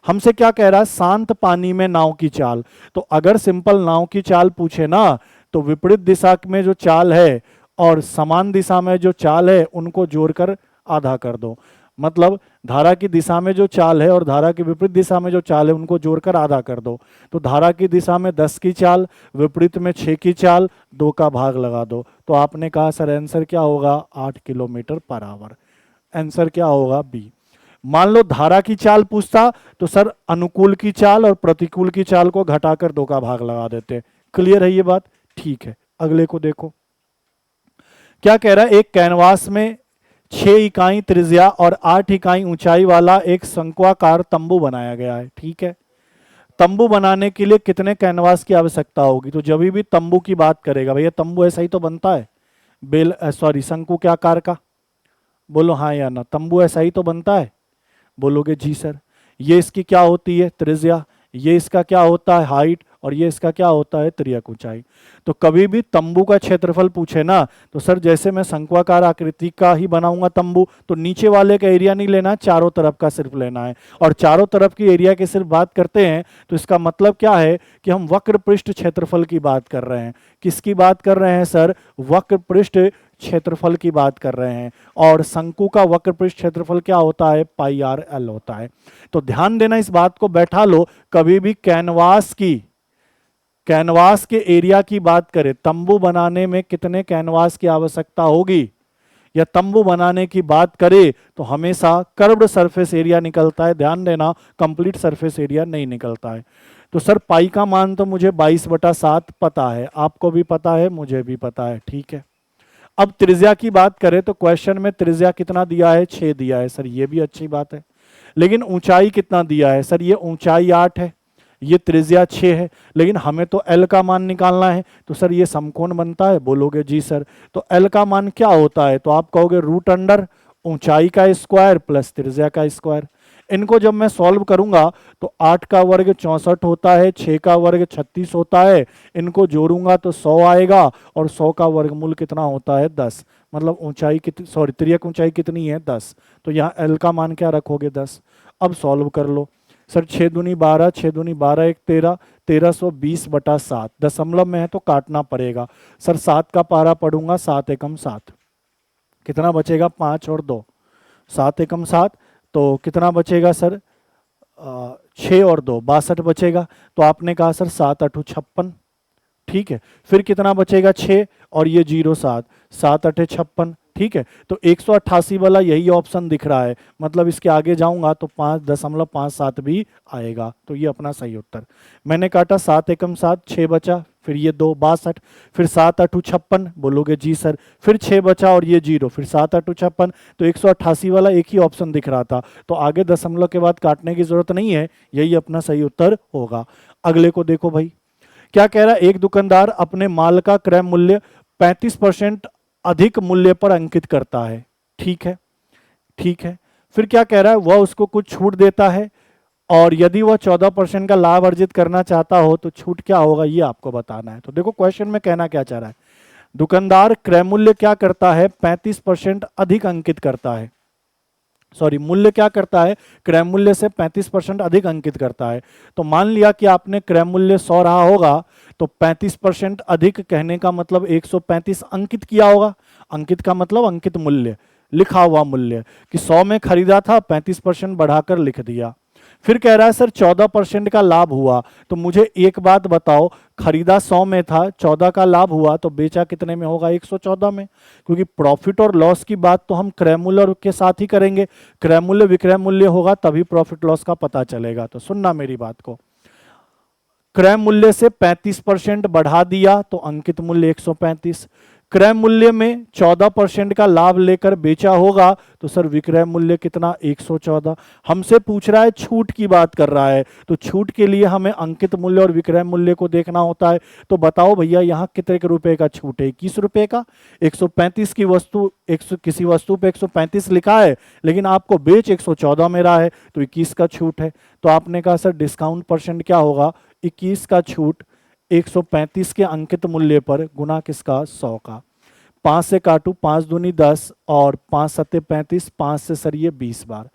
हमसे क्या कह रहा है? शांत पानी में नाव की चाल। तो अगर सिंपल नाव की चाल पूछे ना, तो विपरीत दिशा में जो चाल है और समान दिशा में जो चाल है उनको जोड़कर आधा कर दो। मतलब धारा की दिशा में जो चाल है और धारा की विपरीत दिशा में जो चाल है उनको जोड़कर आधा कर दो। तो धारा की दिशा में 10 की चाल, विपरीत में 6 की चाल, 2 का भाग लगा दो। तो आपने कहा सर आंसर क्या होगा? 8 किलोमीटर पर आवर। आंसर क्या होगा? बी। मान लो धारा की चाल पूछता तो सर अनुकूल की चाल और प्रतिकूल की चाल को घटाकर 2 का भाग लगा देते। क्लियर है ये बात? ठीक है, अगले को देखो क्या कह रहा है। एक कैनवास में 6 इकाई त्रिज्या और 8 इकाई ऊंचाई वाला एक शंक्वाकार तंबू बनाया गया है। ठीक है, तंबू बनाने के लिए कितने कैनवास की आवश्यकता होगी? तो जब भी तंबू की बात करेगा, भैया तंबू ऐसा ही तो बनता है, बेल सॉरी शंकु के आकार का, बोलो हाँ या ना, तंबू ऐसा ही तो बनता है, बोलोगे जी सर। ये इसकी क्या होती है? त्रिज्या। ये इसका क्या होता है? हाइट। और ये इसका क्या होता है? त्रियक ऊंचाई। तो कभी भी तंबू का क्षेत्रफल पूछे ना, तो सर जैसे मैं शंक्वाकार आकृति का ही बनाऊंगा तंबू, तो नीचे वाले का एरिया नहीं लेना, चारों तरफ का सिर्फ लेना है। और चारों तरफ की एरिया की सिर्फ बात करते हैं तो इसका मतलब क्या है कि हम वक्र पृष्ठ क्षेत्रफल की बात कर रहे हैं। किसकी बात कर रहे हैं सर? वक्र पृष्ठ क्षेत्रफल की बात कर रहे हैं। और शंकु का वक्र पृष्ठ क्षेत्रफल क्या होता है? पाई आर एल होता है। तो ध्यान देना, इस बात को बैठा लो, कभी भी कैनवास के एरिया की बात करें, तंबू बनाने में कितने कैनवास की आवश्यकता होगी, या तंबू बनाने की बात करें तो हमेशा कर्व्ड सरफेस एरिया निकलता है। ध्यान देना, कंप्लीट सरफेस एरिया नहीं निकलता है। तो सर पाई का मान तो मुझे 22/7 पता है, आपको भी पता है, मुझे भी पता है, ठीक है। अब त्रिज्या की बात करें तो क्वेश्चन में त्रिज्या कितना दिया है? 6 दिया है सर, ये भी अच्छी बात है। लेकिन ऊंचाई कितना दिया है? सर ये ऊंचाई 8 है, ये त्रिज्या 6 है, लेकिन हमें तो एल का मान निकालना है। तो सर ये समकोण बनता है, बोलोगे जी सर। तो एल का मान क्या होता है? तो आप कहोगे रूट अंडर ऊंचाई का स्क्वायर प्लस त्रिज्या का स्क्वायर। इनको जब मैं सॉल्व करूंगा तो 8 का वर्ग 64 होता है, 6 का वर्ग 36 होता है, इनको जोड़ूंगा तो 100 आएगा, और 100 का वर्गमूल कितना होता है? 10। मतलब ऊंचाई कितनी, सॉरी त्रियक ऊंचाई कितनी है? 10। तो यहाँ एल का मान क्या रखोगे? 10। अब सॉल्व कर लो। सर 6 दूनी 12, 6 दूनी 12, 1 13, 1320/7 दशमलव में है तो काटना पड़ेगा। सर 7 का पारा पढ़ूंगा, 7 एकम 7, कितना बचेगा? 5 और 2, 7 एकम 7, तो कितना बचेगा सर? 6 और 2 62 बचेगा। तो आपने कहा सर 7 8 56, ठीक है। फिर कितना बचेगा? 6 और ये 0 7, 7 8 56, ठीक है। तो 188 वाला यही ऑप्शन दिख रहा है, मतलब इसके आगे जाऊंगा तो 5.57 भी आएगा। तो ये अपना सही उत्तर। मैंने काटा 7 एकम 7, 6 बचा, फिर ये 2 62, फिर 7 8 56, बोलोगे जी सर। फिर 6 बचा और ये 0, फिर 7 8 56, तो 188 वाला एक ही ऑप्शन दिख रहा था, तो आगे दशमलव के बाद काटने की जरूरत नहीं है, यही अपना सही उत्तर होगा। अगले को देखो भाई, क्या कह रहा है? एक दुकानदार अपने माल का क्रय मूल्य 35% अधिक मूल्य पर अंकित करता है, ठीक है, ठीक है। फिर क्या कह रहा है? वह उसको कुछ छूट देता है, और यदि वह 14% का लाभ अर्जित करना चाहता हो तो छूट क्या होगा, ये आपको बताना है। तो देखो क्वेश्चन में कहना क्या चाह रहा है, दुकानदार क्रय मूल्य क्या करता है? 35% अधिक अंकित करता है, सॉरी मूल्य क्या करता है? क्रय मूल्य से 35% अधिक अंकित करता है। तो मान लिया कि आपने क्रय मूल्य 100 रहा होगा, तो 35% अधिक कहने का मतलब 135 अंकित किया होगा। अंकित का मतलब अंकित मूल्य, लिखा हुआ मूल्य, कि 100 में खरीदा था, 35% बढ़ाकर लिख दिया। फिर कह रहा है सर 14% का लाभ हुआ, तो मुझे एक बात बताओ, खरीदा 100 में था, 14 का लाभ हुआ, तो बेचा कितने में होगा? 114 में। क्योंकि प्रॉफिट और लॉस की बात तो हम क्रय मूल्य के साथ ही करेंगे, क्रय मूल्य विक्रय मूल्य होगा तभी प्रॉफिट लॉस का पता चलेगा। तो सुनना मेरी बात को, क्रय मूल्य से 35% बढ़ा दिया तो अंकित मूल्य 135, क्रय मूल्य में 14% का लाभ लेकर बेचा होगा तो सर विक्रय मूल्य कितना? 114। हमसे पूछ रहा है, छूट की बात कर रहा है, तो छूट के लिए हमें अंकित मूल्य और विक्रय मूल्य को देखना होता है। तो बताओ भैया यहाँ कितने के रुपए का छूट है? 21 रुपए का। 135 की वस्तु, किसी वस्तु पे 135 लिखा है, लेकिन आपको बेच 114 में रहा है, तो 21 का छूट है। तो आपने कहा सर डिस्काउंट परसेंट क्या होगा? 21 का छूट 135 के अंकित मूल्य पर गुना किसका? 100 का। 5 से काटू, 5 दूनी 10 और 5 सत्ते 35, 5 से सर ये 20 बार,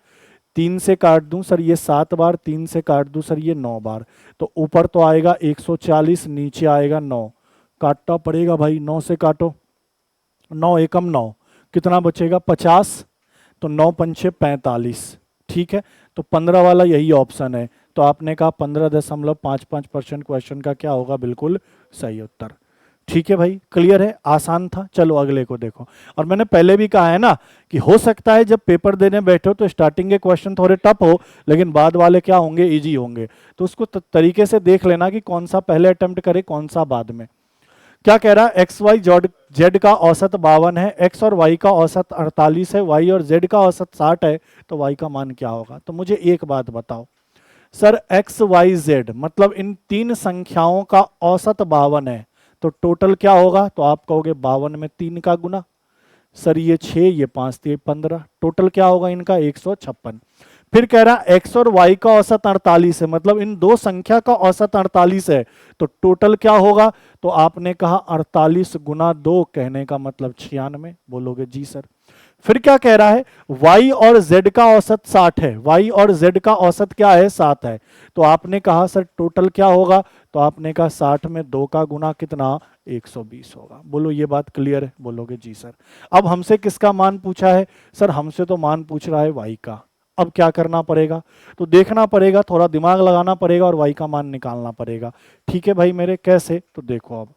3 से काट दूं सर ये 7 बार, 3 से काट दूं सर ये 9 बार। तो ऊपर तो आएगा 140, नीचे आएगा 9, काटना पड़ेगा भाई, 9 से काटो, 9 एकम 9, कितना बचेगा? 50। तो 9 पंचे 45, ठीक है। तो 15 वाला यही ऑप्शन है। तो आपने कहा 15.55% क्वेश्चन का क्या होगा? बिल्कुल सही उत्तर। ठीक है भाई, क्लियर है, आसान था। चलो अगले को देखो। और मैंने पहले भी कहा है ना कि हो सकता है जब पेपर देने बैठो तो स्टार्टिंग के क्वेश्चन थोड़े टफ हो, लेकिन बाद वाले क्या होंगे? इजी होंगे। तो उसको तरीके से देख लेना कि कौन सा पहले अटेम्प्ट करे, कौन सा बाद में। क्या कह रहा है? एक्स वाई जेड का औसत 52 है, एक्स और वाई का औसत 48 है, वाई और जेड का औसत 60 है, तो वाई का मान क्या होगा? तो मुझे एक बात बताओ, सर एक्स वाई जेड मतलब इन तीन संख्याओं का औसत 52 है, तो टोटल क्या होगा? तो आप कहोगे 52 में 3 का गुना। सर ये 6, ये 5, ये 15, टोटल क्या होगा इनका? 156। फिर कह रहा एक्स और वाई का औसत 48 है, मतलब इन दो संख्या का औसत 48 है, तो टोटल क्या होगा? तो आपने कहा 48 गुना 2, कहने का मतलब 96। बोलोगे जी सर। फिर क्या कह रहा है? y और z का औसत 60 है, y और z का औसत क्या है? 7 है। तो आपने कहा सर टोटल क्या होगा? तो आपने कहा 60 में 2 का गुना कितना? 120 होगा। बोलो ये बात क्लियर है? बोलोगे जी सर। अब हमसे किसका मान पूछा है? सर हमसे तो मान पूछ रहा है y का। अब क्या करना पड़ेगा? तो देखना पड़ेगा, थोड़ा दिमाग लगाना पड़ेगा और y का मान निकालना पड़ेगा। ठीक है भाई मेरे, कैसे? तो देखो अब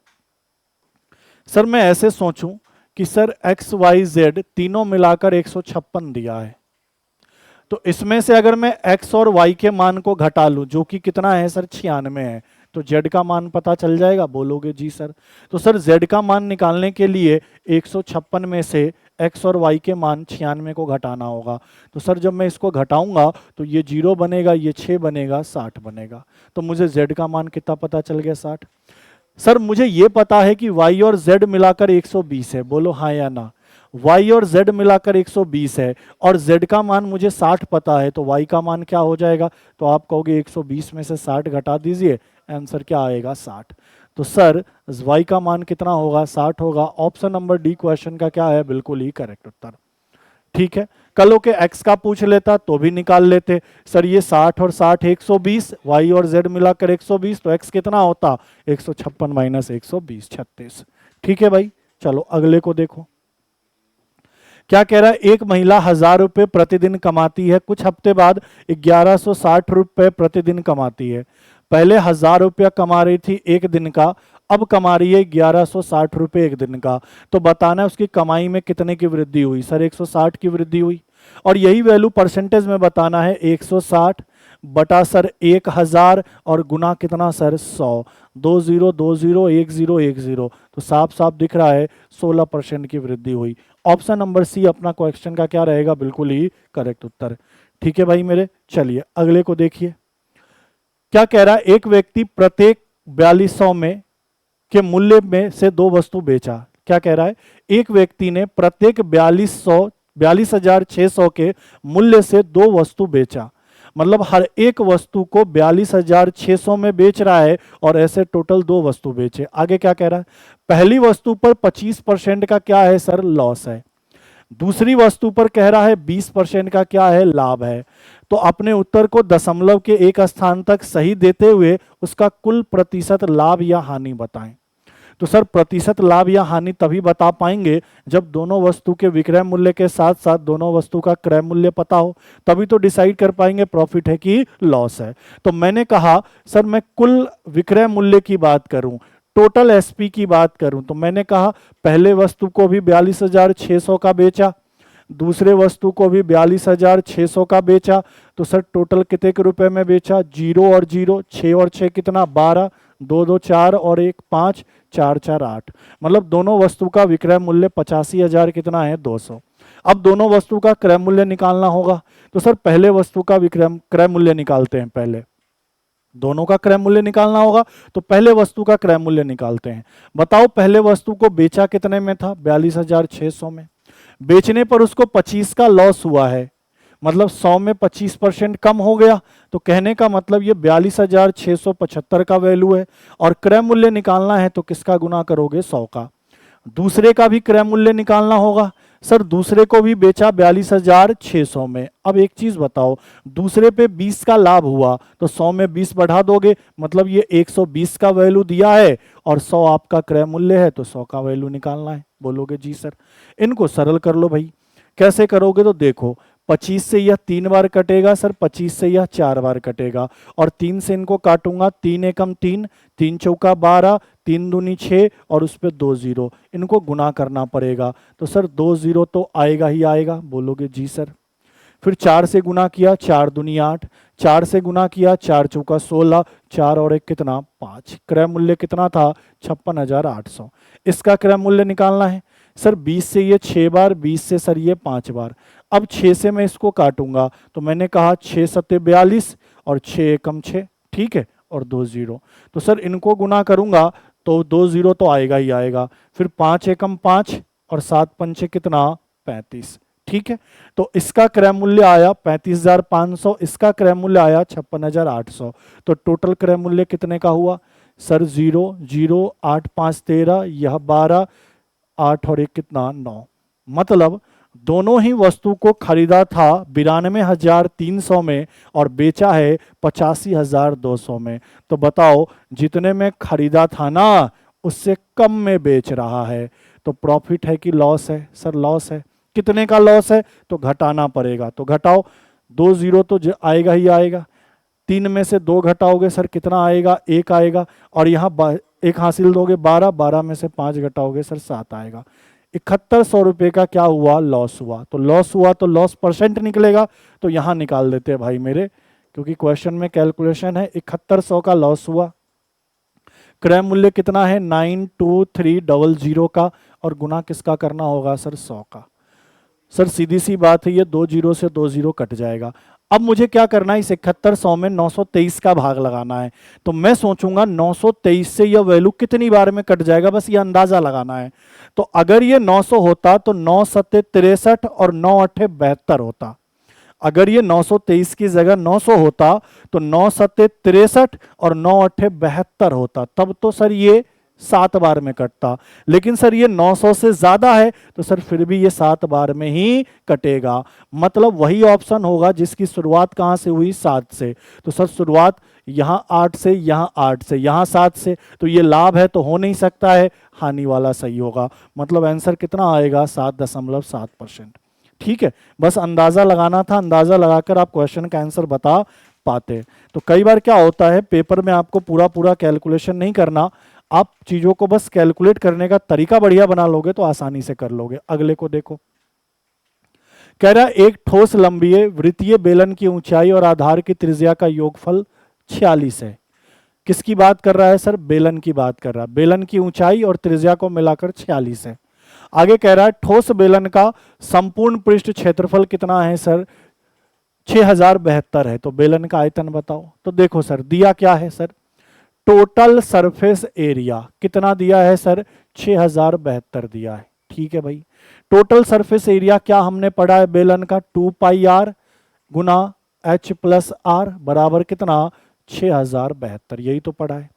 सर मैं ऐसे सोचूं कि सर एक्स वाई जेड तीनों मिलाकर 156 दिया है, तो इसमें से अगर मैं x और y के मान को घटा लूं, जो कि कितना है सर? 96 है, तो z का मान पता चल जाएगा। बोलोगे जी सर। तो सर z का मान निकालने के लिए 156 में से x और y के मान 96 को घटाना होगा। तो सर जब मैं इसको घटाऊंगा तो ये 0 बनेगा, ये 6 बनेगा, 60 बनेगा। तो मुझे z का मान कितना पता चल गया? 60। सर मुझे ये पता है कि y और z मिलाकर 120 है। बोलो हाँ या ना। y और z मिलाकर 120 है और z का मान मुझे 60 पता है, तो y का मान क्या हो जाएगा? तो आप कहोगे 120 में से 60 घटा दीजिए, आंसर क्या आएगा? 60। तो सर y का मान कितना होगा? 60 होगा। ऑप्शन नंबर डी क्वेश्चन का क्या है? बिल्कुल ही करेक्ट उत्तर। ठीक है, कल होके x का पूछ लेता तो भी निकाल लेते। सर ये 60 और 60 120, y और z मिलाकर 120, तो x कितना होता? 156 माइनस 120, 36। ठीक है भाई, चलो अगले को देखो। क्या कह रहा है? एक महिला 1000 रुपये प्रतिदिन कमाती है, कुछ हफ्ते बाद 1160 रुपये प्रतिदिन कमाती है। पहले 1000 रुपया कमा रही थी एक दिन का, अब कमा रही है 1160 रुपये एक दिन का। तो बताना है उसकी कमाई में कितने की वृद्धि हुई? सर 160 की वृद्धि हुई, और यही वैल्यू परसेंटेज में बताना है। 160 बटा सर 1000 और गुना कितना सर? 100। 20 20 10 10, तो साफ साफ दिख रहा है 16% की वृद्धि हुई। ऑप्शन नंबर सी अपना क्वेश्चन का क्या रहेगा? बिल्कुल ही करेक्ट उत्तर। ठीक है भाई मेरे, चलिए अगले को देखिए। क्या कह रहा है? एक व्यक्ति प्रत्येक 4200 में के मूल्य में से दो वस्तु बेचा। क्या कह रहा है? एक व्यक्ति ने प्रत्येक 42,600 के मूल्य से दो वस्तु बेचा, मतलब हर एक वस्तु को 42,600 में बेच रहा है और ऐसे टोटल दो वस्तु बेचे। आगे क्या कह रहा है? पहली वस्तु पर 25% का क्या है सर? लॉस है। दूसरी वस्तु पर कह रहा है 20% का क्या है? लाभ है। तो अपने उत्तर को दशमलव के एक स्थान तक सही देते हुए उसका कुल प्रतिशत लाभ या हानि बताएं। तो सर प्रतिशत लाभ या हानि तभी बता पाएंगे जब दोनों वस्तु के विक्रय मूल्य के साथ साथ दोनों वस्तु का क्रय मूल्य पता हो, तभी तो डिसाइड कर पाएंगे प्रॉफिट है कि लॉस है। तो मैंने कहा सर मैं कुल विक्रय मूल्य की बात करूं, टोटल एसपी की बात करूं, तो मैंने कहा पहले वस्तु को भी 42,600 का बेचा, दूसरे वस्तु को भी 42,600 का बेचा, तो सर टोटल कितने के रुपए में बेचा? 0 और 0, 6 और 6 कितना? 12, 2 2 4 और 1 5, 4 4 8, मतलब दोनों वस्तु का विक्रय मूल्य 85,000 कितना है? 200। अब दोनों वस्तु का क्रय मूल्य निकालना होगा, तो सर पहले वस्तु का क्रय मूल्य निकालते हैं। पहले दोनों का क्रय मूल्य निकालना होगा, तो पहले वस्तु का क्रय मूल्य निकालते हैं। बताओ पहले वस्तु को बेचा कितने में था? 42,600 में। बेचने पर उसको 25 का लॉस हुआ है, मतलब 100 में 25% कम हो गया, तो कहने का मतलब ये 42,675 का वैल्यू है। और क्रय मूल्य निकालना है तो किसका गुना करोगे? 100 का। दूसरे का भी क्रय मूल्य निकालना होगा। सर दूसरे को भी बेचा 42,600 में। अब एक चीज बताओ, दूसरे पे 20 का लाभ हुआ तो 100 में 20 बढ़ा दोगे, मतलब ये 120 का वैल्यू दिया है और 100 आपका क्रय मूल्य है, तो 100 का वैल्यू निकालना है। बोलोगे जी सर। इनको सरल कर लो भाई। कैसे करोगे? तो देखो 25 से यह 3 बार कटेगा सर, 25 से यह 4 बार कटेगा, और 3 से इनको काटूंगा, 3 एकम 3, 3 चौका 12, 3 दूनी 6 और उस पर 2 0, इनको गुना करना पड़ेगा। तो सर 2 0 तो आएगा ही आएगा। बोलोगे जी सर। फिर 4 से गुना किया, 4 दूनी 8, 4 से गुना किया, 4 चौका 16, 4 और 1 कितना? 5। क्रय मूल्य कितना था? 56,800। इसका क्रय मूल्य निकालना है। सर 20 से ये 6 बार, 20 से सर ये 5 बार। अब 6 से मैं इसको काटूंगा तो मैंने कहा 6 सत्ते 42 और 6 एकम 6, ठीक है, और 2 जीरो। तो सर इनको गुना करूंगा तो 2 जीरो तो आएगा ही आएगा। फिर 5 एकम 5 और 7 पंचे कितना, 35, ठीक है। तो इसका क्रय मूल्य आया 35,500, इसका क्रय मूल्य आया 56,800। तो टोटल क्रय मूल्य कितने का हुआ सर, 0 0 8 5 13, यह 12, 8 और 1 कितना, 9। मतलब दोनों ही वस्तु को खरीदा था 92,300 में और बेचा है 85,200 में। तो बताओ जितने में खरीदा था ना उससे कम में बेच रहा है, तो प्रॉफिट है कि लॉस है सर, लॉस है। कितने का लॉस है तो घटाना पड़ेगा, तो घटाओ, 2 जीरो तो आएगा ही आएगा। 3 में से 2 घटाओगे सर कितना आएगा, 1 आएगा। और यहाँ 1 हासिल दोगे 12, 12 में से 5 घटाओगे सर 7 आएगा। 7100 रुपये का क्या हुआ, लॉस हुआ। तो लॉस हुआ तो लॉस परसेंट निकलेगा, तो यहाँ निकाल देते हैं भाई मेरे, क्योंकि क्वेश्चन में कैलकुलेशन है। 7100 का लॉस हुआ, क्रय मूल्य कितना है 92300 का, और गुना किसका करना होगा सर, 100 का। सर सीधी सी बात है, ये 2 जीरो से 2 जीरो कट जाएगा। अब मुझे क्या करना है, इस 7100 में 923 का भाग लगाना है। तो मैं सोचूंगा 923 से यह वैल्यू कितनी बार में कट जाएगा, बस ये अंदाजा लगाना है। तो अगर ये 900 होता तो 9 सत्ते 63 और 9 अट्ठे 72 होता। अगर ये 923 की जगह 900 होता तो 9 सत्ते 63 और 9 अट्ठे 72 होता, तब तो सर ये 7 बार में कटता। लेकिन सर ये 900 से ज्यादा है तो सर फिर भी ये 7 बार में ही कटेगा। मतलब वही ऑप्शन होगा जिसकी शुरुआत कहां से हुई, 7 से। तो सर शुरुआत यहां 8 से, यहां 8 से, यहां 7 से, तो ये लाभ है तो हो नहीं सकता है, हानि वाला सही होगा। मतलब आंसर कितना आएगा, 7.7%। ठीक है, बस अंदाजा लगाना था, अंदाजा लगाकर आप क्वेश्चन का आंसर बता पाते। तो कई बार क्या होता है, पेपर में आपको पूरा पूरा कैलकुलेशन नहीं करना, आप चीजों को बस कैलकुलेट करने का तरीका बढ़िया बना लोगे तो आसानी से कर लोगे। अगले को देखो, कह रहा है एक ठोस लंबीय वृत्तीय बेलन की ऊंचाई और आधार की त्रिज्या का योगफल 46 है। किसकी बात कर रहा है सर, बेलन की बात कर रहा है। बेलन की ऊंचाई और त्रिज्या को मिलाकर 46 है। आगे कह रहा है ठोस बेलन का संपूर्ण पृष्ठ क्षेत्रफल कितना है सर, 6072 है। तो बेलन का आयतन बताओ। तो देखो सर दिया क्या है सर, टोटल सरफेस एरिया कितना दिया है सर, 6072 दिया है। ठीक है भाई, टोटल सरफेस एरिया क्या हमने पढ़ा है बेलन का, 2 पाई आर गुना एच प्लस आर बराबर कितना, 6072, यही तो पढ़ा है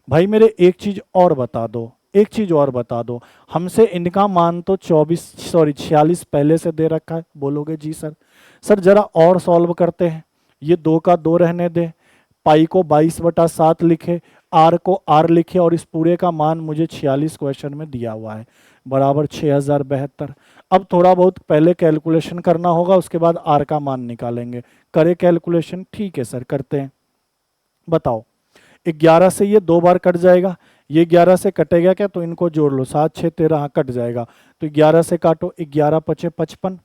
भाई मेरे। एक चीज और बता दो, एक चीज और बता दो, हमसे इनका मान तो 46 पहले से दे रखा है। बोलोगे जी सर, सर जरा और सॉल्व करते हैं, ये 2 का 2 रहने दे, पाई को 22/7 लिखे, आर को आर लिखे, और इस पूरे का मान मुझे 46 क्वेश्चन में दिया हुआ है, बराबर 6072। अब थोड़ा बहुत पहले कैलकुलेशन करना होगा, उसके बाद आर का मान निकालेंगे। करे कैलकुलेशन, ठीक है सर करते हैं। बताओ 11 से ये 2 बार कट जाएगा, ये 11 से कटेगा क्या, तो इनको जोड़ लो, 7 6 13, कट जाएगा। तो 11 से काटो, 11 पचे 55,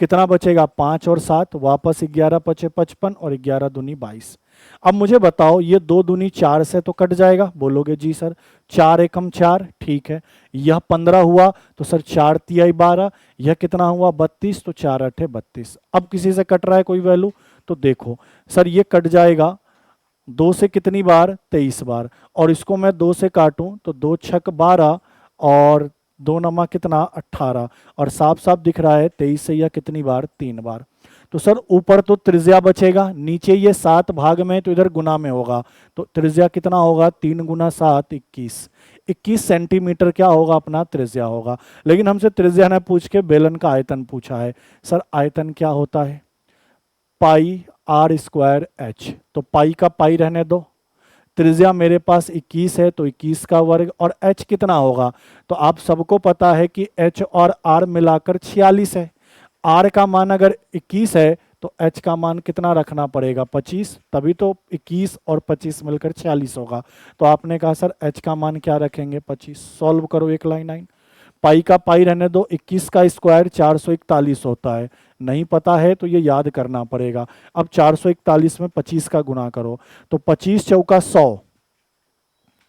कितना बचेगा, 5 और 7, वापस 11 पचे 55 और 11 दूनी 22। अब मुझे बताओ ये 2 दूनी 4 से तो कट जाएगा। बोलोगे जी सर, 4 एकम 4, ठीक है। यह 15 हुआ तो सर 4 तिहाई 12, यह कितना हुआ 32, तो 4 अठे 32। अब किसी से कट रहा है कोई वैल्यू, तो देखो सर ये कट जाएगा 2 से कितनी बार, 23 बार, और इसको मैं 2 से काटूं तो 2 छक 12 और 2 नमा कितना 18, और साफ साफ दिख रहा है 23 से यह कितनी बार, 3 बार। तो सर ऊपर तो त्रिज्या बचेगा, नीचे ये 7 भाग में तो इधर गुना में होगा, तो त्रिज्या कितना होगा, 3 गुना 7 21 सेंटीमीटर क्या होगा अपना त्रिज्या होगा। लेकिन हमसे त्रिज्या ने पूछ के बेलन का आयतन पूछा है। सर आयतन क्या होता है, पाई आर स्क्वायर एच, तो पाई का पाई रहने दो, त्रिज्या मेरे पास 21 है तो 21 का वर्ग, और h कितना होगा, तो आप सबको पता है कि h और r मिलाकर 46 है। r का मान अगर 21 है तो h का मान कितना रखना पड़ेगा, 25, तभी तो 21 और 25 मिलकर 46 होगा। तो आपने कहा सर h का मान क्या रखेंगे, 25। सॉल्व करो 1 लाइन 9, पाई का पाई रहने दो, 21 का स्क्वायर 441 होता है, नहीं पता है तो ये याद करना पड़ेगा। अब 441 में 25 का गुना करो, तो 25 चौका 100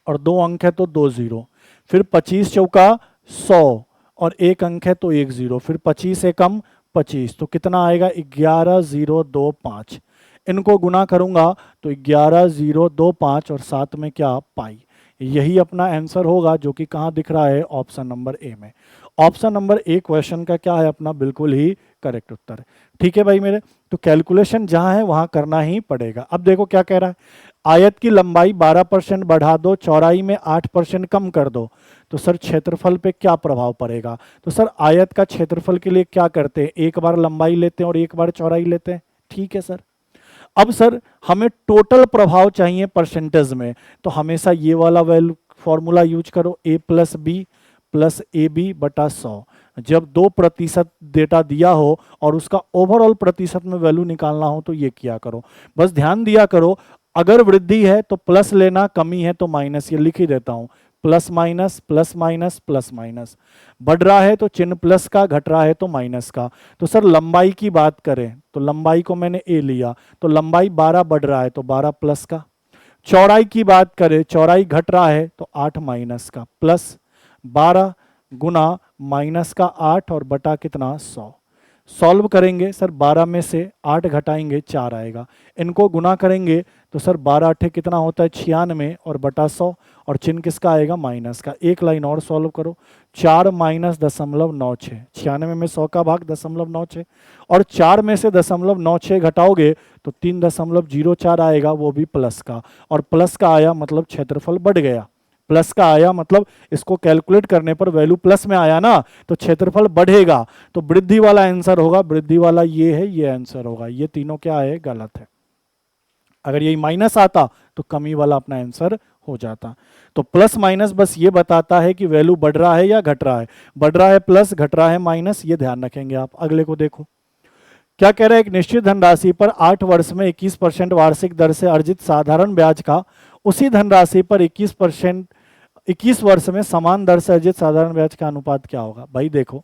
और 2 अंक है तो 2 जीरो, फिर 25 चौका 100 और एक अंक है तो एक जीरो, फिर 25 एकम 25, तो कितना आएगा 11,025। इनको गुना करूंगा तो 11,025 और साथ में क्या पाई। यही अपना आंसर होगा जो कि कहाँ दिख रहा है, ऑप्शन नंबर ए में। ऑप्शन नंबर ए क्वेश्चन का क्या है अपना, बिल्कुल ही करेक्ट उत्तर है। ठीक है भाई मेरे, तो कैलकुलेशन जहां है वहां करना ही पड़ेगा। अब देखो क्या कह रहा है, आयत की लंबाई 12% बढ़ा दो, चौड़ाई में 8% कम कर दो, तो सर क्षेत्रफल पे क्या प्रभाव पड़ेगा। तो सर आयत का क्षेत्रफल के लिए क्या करते हैं, एक बार लंबाई लेते हैं और एक बार चौड़ाई लेते हैं। ठीक है सर। अब सर हमें टोटल प्रभाव चाहिए परसेंटेज में, तो हमेशा ये वाला वैल्यू फॉर्मूला यूज करो, a+b+ab/100। जब 2% डेटा दिया हो और उसका ओवरऑल प्रतिशत में वैल्यू निकालना हो तो ये किया करो। बस ध्यान दिया करो, अगर वृद्धि है तो प्लस लेना, कमी है तो माइनस, ये लिख ही देता हूं, plus minus plus minus plus minus. बढ़ रहा है तो चिन्ह प्लस का, घट रहा है तो माइनस का। तो सर लंबाई की बात करें तो लंबाई को मैंने ए लिया, तो लंबाई 12 बढ़ रहा है तो 12 प्लस का। चौड़ाई की बात करें, चौड़ाई घट रहा है तो 8 माइनस का, प्लस 12 गुना माइनस का 8 और बटा कितना 100। सॉल्व करेंगे सर, 12 में से 8 घटाएंगे 4 आएगा, इनको गुना करेंगे तो सर 12 8 कितना होता है 96 और बटा 100, और चिन्ह किसका आएगा माइनस का। एक लाइन और सॉल्व करो, 4 माइनस 0.96, 96 में 100 का भाग 0.96, और 4 में से 0.96 घटाओगे तो 3.04 आएगा, वो भी प्लस का, और प्लस का आया मतलब क्षेत्रफल बढ़ गया। प्लस का आया मतलब इसको कैलकुलेट करने पर वैल्यू प्लस में आया ना, तो क्षेत्रफल बढ़ेगा, तो वृद्धि वाला आंसर होगा, वृद्धि वाला ये है, ये आंसर होगा। ये तीनों क्या है, गलत है। अगर यही माइनस आता तो कमी वाला अपना आंसर हो जाता। तो प्लस माइनस बस ये बताता है कि वैल्यू बढ़ रहा है या घट रहा है, बढ़ रहा है प्लस, घट रहा है माइनस, ये ध्यान रखेंगे आप। अगले को देखो क्या कह रहा है, एक निश्चित धनराशि पर 8 वर्ष में 21% वार्षिक दर से अर्जित साधारण ब्याज का उसी धनराशि पर 21 वर्ष में समान दर से अर्जित साधारण ब्याज का अनुपात क्या होगा। भाई देखो,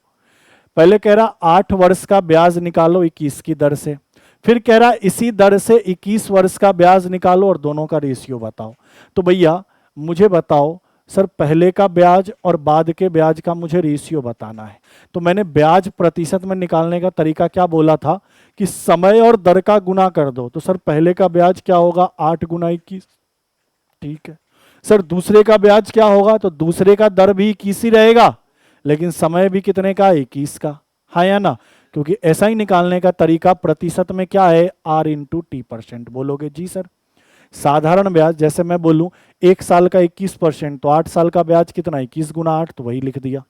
पहले कह रहा 8 वर्ष का ब्याज निकालो 21 की दर से, फिर कह रहा इसी दर से 21 वर्ष का ब्याज निकालो और दोनों का रेशियो बताओ। तो भैया मुझे बताओ सर, पहले का ब्याज और बाद के ब्याज का मुझे रेशियो बताना है। तो मैंने ब्याज प्रतिशत में निकालने का तरीका क्या बोला था कि समय और दर का गुना कर दो। तो सर पहले का ब्याज क्या होगा, 8 गुना 21। ठीक है सर, दूसरे का ब्याज क्या होगा, तो दूसरे का दर भी 21 ही रहेगा, लेकिन समय भी कितने का, 21 का, हाँ या ना। क्योंकि ऐसा ही निकालने का तरीका प्रतिशत में क्या है, R/T%। बोलोगे जी सर। साधारण ब्याज जैसे मैं बोलूं 1 साल का 21%, तो 8 साल का ब्याज कितना, 21 गुना 8, तो वही लिख दिया।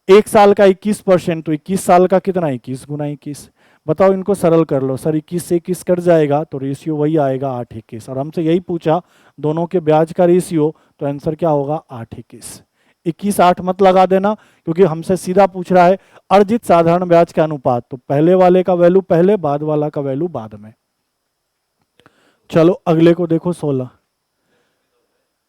1 साल का 21%, तो 21 साल का कितना, 21 गुना 21। बताओ इनको सरल कर लो सर, 21 से 21 कट जाएगा तो रेशियो वही आएगा 8:21, और हमसे यही पूछा दोनों के ब्याज का रेशियो, तो आंसर क्या होगा 8:21। 21 8 मत लगा देना, क्योंकि हमसे सीधा पूछ रहा है अर्जित साधारण ब्याज का अनुपात, तो पहले वाले का वैल्यू पहले, बाद वाला का वैल्यू बाद में। चलो अगले को देखो 16।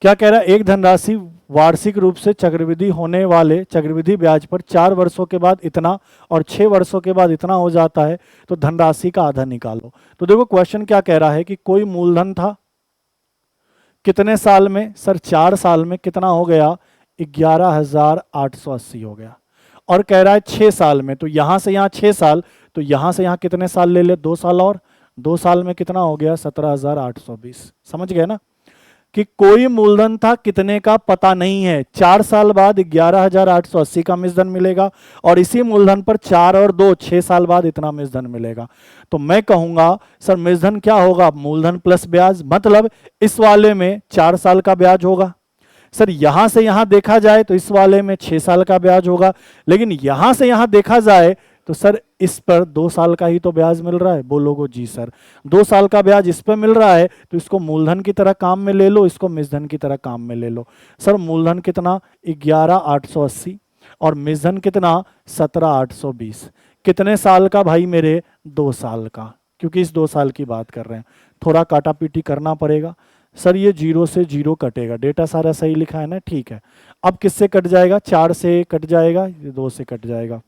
क्या कह रहा है, एक धनराशि वार्षिक रूप से चक्रवृद्धि होने वाले चक्रवृद्धि ब्याज पर 4 वर्षों के बाद इतना और 6 वर्षों के बाद इतना हो जाता है, तो धनराशि का आधा निकालो। तो देखो क्वेश्चन क्या कह रहा है कि कोई मूलधन था कितने साल में, सर 4 साल में कितना हो गया, 11,880 हो गया, और कह रहा है 6 साल में, तो यहां से यहां 6 साल, तो यहां से यहां कितने साल ले ले, 2 साल, और 2 साल में कितना हो गया 17,820। समझ गए ना कि कोई मूलधन था कितने का पता नहीं है, 4 साल बाद 11,880 का मिश्रधन मिलेगा, और इसी मूलधन पर 4 और 2 6 साल बाद इतना मिश्रधन मिलेगा। तो मैं कहूंगा सर मिश्रधन क्या होगा, मूलधन प्लस ब्याज, मतलब इस वाले में 4 साल का ब्याज होगा। सर यहां से यहां देखा जाए तो इस वाले में 6 साल का ब्याज होगा, लेकिन यहां से यहां देखा जाए तो सर इस पर 2 साल का ही तो ब्याज मिल रहा है। बोलोगे जी सर, 2 साल का ब्याज इस पर मिल रहा है, तो इसको मूलधन की तरह काम में ले लो, इसको मिश्रधन की तरह काम में ले लो। सर मूलधन कितना 11,880 और मिश्रधन कितना 17,820, कितने साल का भाई मेरे, 2 साल का, क्योंकि इस 2 साल की बात कर रहे हैं। थोड़ा काटा पीटी करना पड़ेगा सर, ये 0 से 0 कटेगा, डेटा सारा सही लिखा है ना, ठीक है। अब किससे कट जाएगा, 4 से कट जाएगा, ये 2 से कट जाएगा,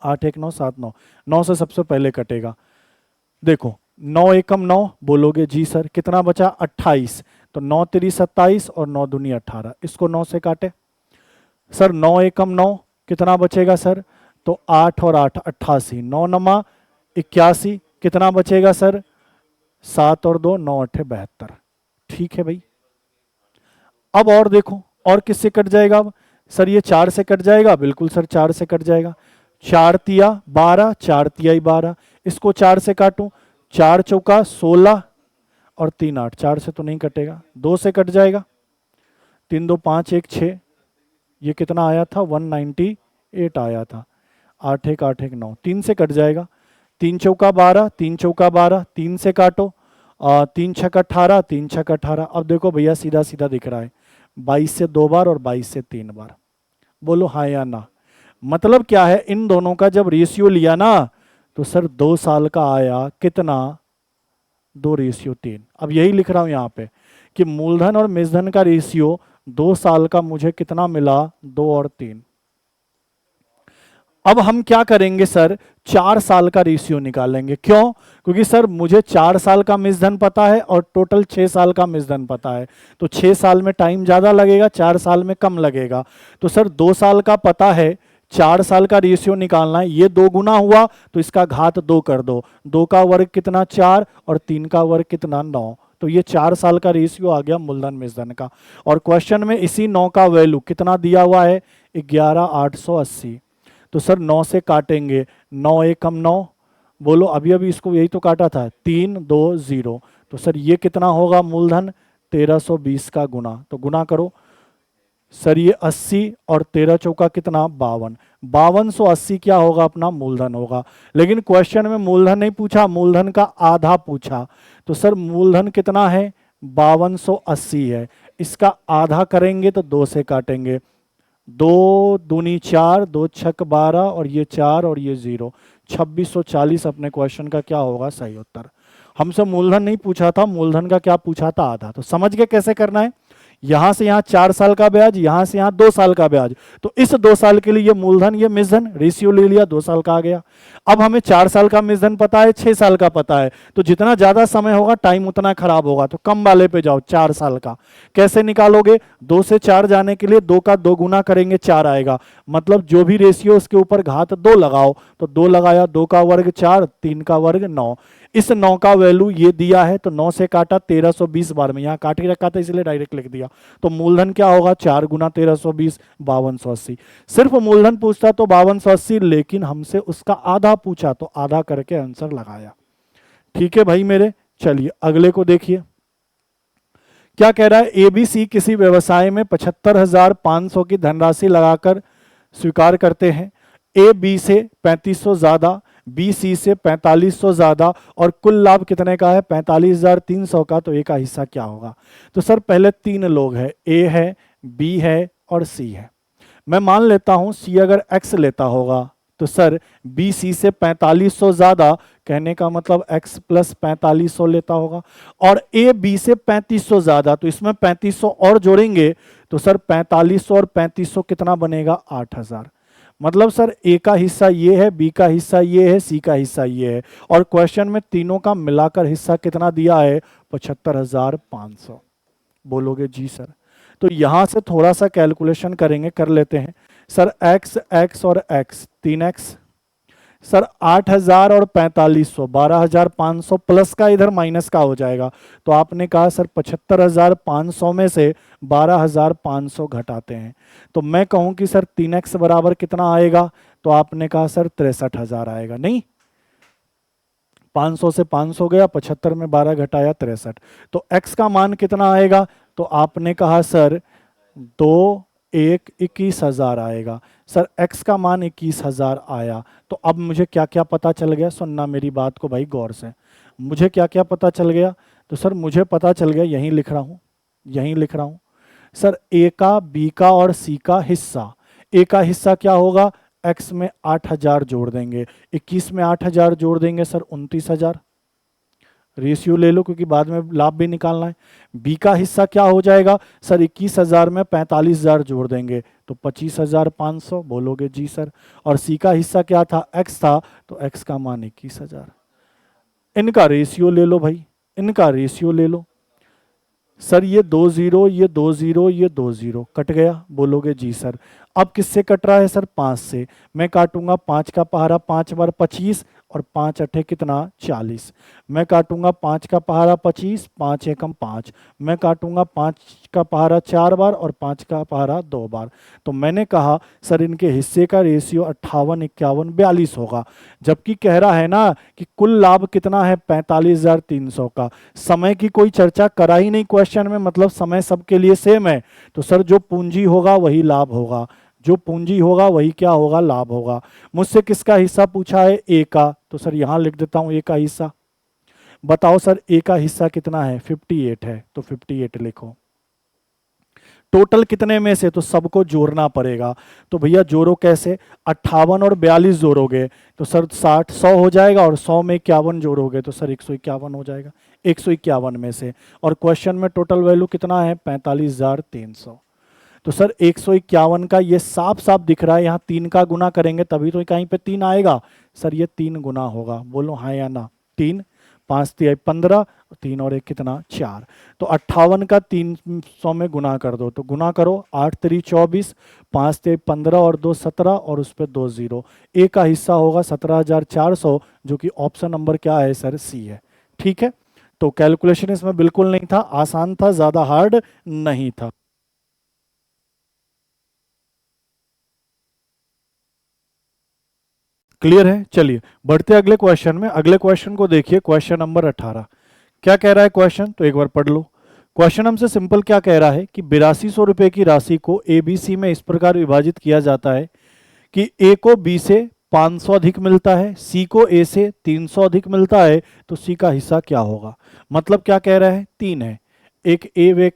8 1 9 7 9, 9 से सबसे पहले कटेगा। देखो 9 एकम 9, बोलोगे जी सर, कितना बचा 28, तो 9 3 27 और 9 दूनी 18, इसको 9 से काटे। सर 9 एकम 9, कितना बचेगा सर? तो 8 और 8 88, 9 नमा 81, कितना बचेगा सर? 7 और 2 9 8 72। ठीक है भाई। अब और देखो, और किससे कट जाएगा? अब सर ये 4 से कट जाएगा, बिल्कुल सर 4 से कट जाएगा। 4 तिया 12, 4 तियाई 12, इसको 4 से काटूं, 4 चौका 16 और 3 8, 4 से तो नहीं कटेगा, 2 से कट जाएगा, 3 2 5 1 6, ये कितना आया था? 198 आया था। 8 1 8 1 9, 3 से कट जाएगा, 3 चौका 12, 3 चौका 12, 3 से काटो, 3 छक 18, 3 छक 18। अब देखो भैया सीधा सीधा दिख रहा है, 22 से 2 बार और 22 से 3 बार। बोलो हाँ या ना? मतलब क्या है, इन दोनों का जब रेशियो लिया ना तो सर 2 साल का आया कितना? 2:3। अब यही लिख रहा हूं यहां पे कि मूलधन और मेजधन का रेशियो 2 साल का मुझे कितना मिला? 2 और 3। अब हम क्या करेंगे सर? 4 साल का रेशियो निकालेंगे। क्यों? क्योंकि सर मुझे 4 साल का मिसधन पता है और टोटल 6 साल का मिसधन पता है, तो 6 साल में टाइम ज्यादा लगेगा, 4 साल में कम लगेगा। तो सर 2 साल का पता है, 4 साल का रेशियो निकालना है, ये 2 गुना हुआ तो इसका घात 2 कर दो, 2 का वर्ग कितना? 4 और 3 का वर्ग कितना? 9। तो ये 4 साल का रेशियो आ गया मूलधन मिसधन का। और क्वेश्चन में इसी 9 का वैल्यू कितना दिया हुआ है? 11,880। तो सर 9 से काटेंगे, 9 एकम 9, बोलो अभी अभी इसको यही तो काटा था, 3 2 0। तो सर ये कितना होगा मूलधन? 1320 का गुना, तो गुना करो सर, ये 80 और 13 चौका कितना? 52। 5280 क्या होगा? अपना मूलधन होगा। लेकिन क्वेश्चन में मूलधन नहीं पूछा, मूलधन का आधा पूछा। तो सर मूलधन कितना है? 5280 है, इसका आधा करेंगे तो 2 से काटेंगे, 2 दूनी 4, 2 छक 12 और ये 4 और ये 0, 2640 अपने क्वेश्चन का क्या होगा? सही उत्तर। हमसे मूलधन नहीं पूछा था, मूलधन का क्या पूछा था? आधा। तो समझ गए कैसे करना है? यहां से यहां 4 साल का ब्याज, यहां से यहां 2 साल का ब्याज, तो इस 2 साल के लिए ये मूलधन ये मिसधन रेशियो ले लिया, 2 साल का आ गया। अब हमें 4 साल का मिसधन पता है, 6 साल का पता है, तो जितना ज्यादा समय होगा टाइम उतना खराब होगा, तो कम वाले पे जाओ, 4 साल का। कैसे निकालोगे? 2 से 4 जाने के लिए 2 का 2 गुना करेंगे, 4 आएगा, मतलब जो भी रेशियो उसके ऊपर घात 2 लगाओ, तो 2 लगाया, 2 का वर्ग 4, 3 का वर्ग 9। इस 9 का वैल्यू ये दिया है, तो 9 से काटा 1320 बार में, यहां काट ही रखा था इसलिए डायरेक्ट लिख दिया। तो मूलधन क्या होगा? 4 गुना 1320, 5280। सिर्फ मूलधन पूछता तो 5280, लेकिन हमसे उसका आधा पूछा तो आधा करके आंसर लगाया। ठीक है भाई मेरे, चलिए अगले को देखिए क्या कह रहा है। एबीसी किसी व्यवसाय में 75,500 की धनराशि लगाकर स्वीकार करते हैं। ए बी से 3500 ज्यादा, बी सी से 4500 ज्यादा, और कुल लाभ कितने का है? 45,300 का। तो ए का हिस्सा क्या होगा? तो सर पहले 3 लोग हैं, ए है, बी है और सी है। मैं मान लेता हूं सी अगर एक्स लेता होगा तो सर बी सी से 4500 ज्यादा, कहने का मतलब x प्लस 4500 लेता होगा, और ए बी से 3500 ज्यादा, तो इसमें 3500 और जोड़ेंगे तो सर 4500 और 3500 कितना बनेगा? 8000। मतलब सर ए का हिस्सा ये है, बी का हिस्सा ये है, सी का हिस्सा ये है, और क्वेश्चन में तीनों का मिलाकर हिस्सा कितना दिया है? 75,500। बोलोगे जी सर। तो यहां से थोड़ा सा कैलकुलेशन करेंगे, कर लेते हैं सर। एक्स एक्स और एक्स, 3x सर, 8000 और 4500, 12,500 प्लस का इधर माइनस का हो जाएगा, तो आपने कहा सर 75,500 में से 12,500 घटाते हैं, तो मैं कहूं कि सर 3x बराबर कितना आएगा? तो आपने कहा सर 63,000 आएगा। नहीं, 500 से 500 गया, 75 में 12 घटाया 63, तो x का मान कितना आएगा? तो आपने कहा सर 21,000 आएगा। सर x का मान 21,000 आया, तो अब मुझे क्या क्या पता चल गया? सुनना मेरी बात को भाई गौर से, मुझे क्या क्या पता चल गया? तो सर मुझे पता चल गया, यहीं लिख रहा हूं, यहीं लिख रहा हूं सर, ए का, बी का और सी का हिस्सा। ए का हिस्सा क्या होगा? x में 8,000 जोड़ देंगे, 21 में 8,000 जोड़ देंगे सर 29,000, रेशियो ले लो क्योंकि बाद में लाभ भी निकालना है। बी का हिस्सा क्या हो जाएगा? सर 21,000 में 45,000 जोड़ देंगे तो 25,500। बोलोगे जी सर। और सी का हिस्सा क्या था? एक्स था, तो एक्स का मान 21,000। इनका रेशियो ले लो भाई, इनका रेशियो ले लो। सर ये 2 0, ये 2 0, ये 2 0 कट गया, बोलोगे जी सर। अब किससे कट रहा है सर? 5 से। मैं काटूंगा 5 का पहारा 5 बार 25 और 5 अठे कितना 40। मैं काटूंगा 5 का पहारा 25, 5 एकम 5। मैं काटूंगा 5 का पहारा 4 बार और 5 का पहारा 2 बार। तो मैंने कहा सर इनके हिस्से का रेशियो 58, 51, 42 होगा। जबकि कह रहा है ना कि कुल लाभ कितना है 45,300 का। समय की कोई चर्चा करा ही नहीं क्वेश्चन में, मतलब समय सबके लिए सेम है। तो सर जो पूंजी होगा वही लाभ होगा, जो पूंजी होगा वही क्या होगा? लाभ होगा। मुझसे किसका हिस्सा पूछा है? ए का। तो सर यहां लिख देता हूं ए का हिस्सा। बताओ सर ए का हिस्सा कितना है? 58 है, तो 58 लिखो। टोटल कितने में से? तो सबको जोड़ना पड़ेगा। तो भैया जोड़ो कैसे? 58 और 42 जोड़ोगे तो सर 60, 100 हो जाएगा, और 100 में 51 जोड़ोगे तो सर 151 हो जाएगा। 151 में से, और क्वेश्चन में टोटल वैल्यू कितना है? 45,300। तो सर 151 का ये साफ साफ दिख रहा है, यहाँ 3 का गुना करेंगे तभी तो कहीं पे 3 आएगा। सर ये 3 गुना होगा, बोलो हाँ या ना? 3, 5 3 15, 3 और 1 कितना? 4। तो 58 का 300 में गुना कर दो, तो गुना करो 8 3 24, 5 3 15 और 2 17, और उस पर 2 0। ए का हिस्सा होगा 17,400, जो कि ऑप्शन नंबर क्या है सर? सी है। ठीक है, तो कैलकुलेशन इसमें बिल्कुल नहीं था, आसान था, ज्यादा हार्ड नहीं था। क्लियर है? चलिए बढ़ते अगले क्वेश्चन में। अगले क्वेश्चन को देखिए, क्वेश्चन नंबर 18। क्या कह रहा है क्वेश्चन? तो एक बार पढ़ लो। क्वेश्चन हमसे सिंपल क्या कह रहा है कि 8200 रुपए की राशि को एबीसी में इस प्रकार विभाजित किया जाता है कि ए को बी से 500 अधिक मिलता है, सी को ए से 300 अधिक मिलता है, तो सी का हिस्सा क्या होगा? मतलब क्या कह रहा है? 3 है, एक ए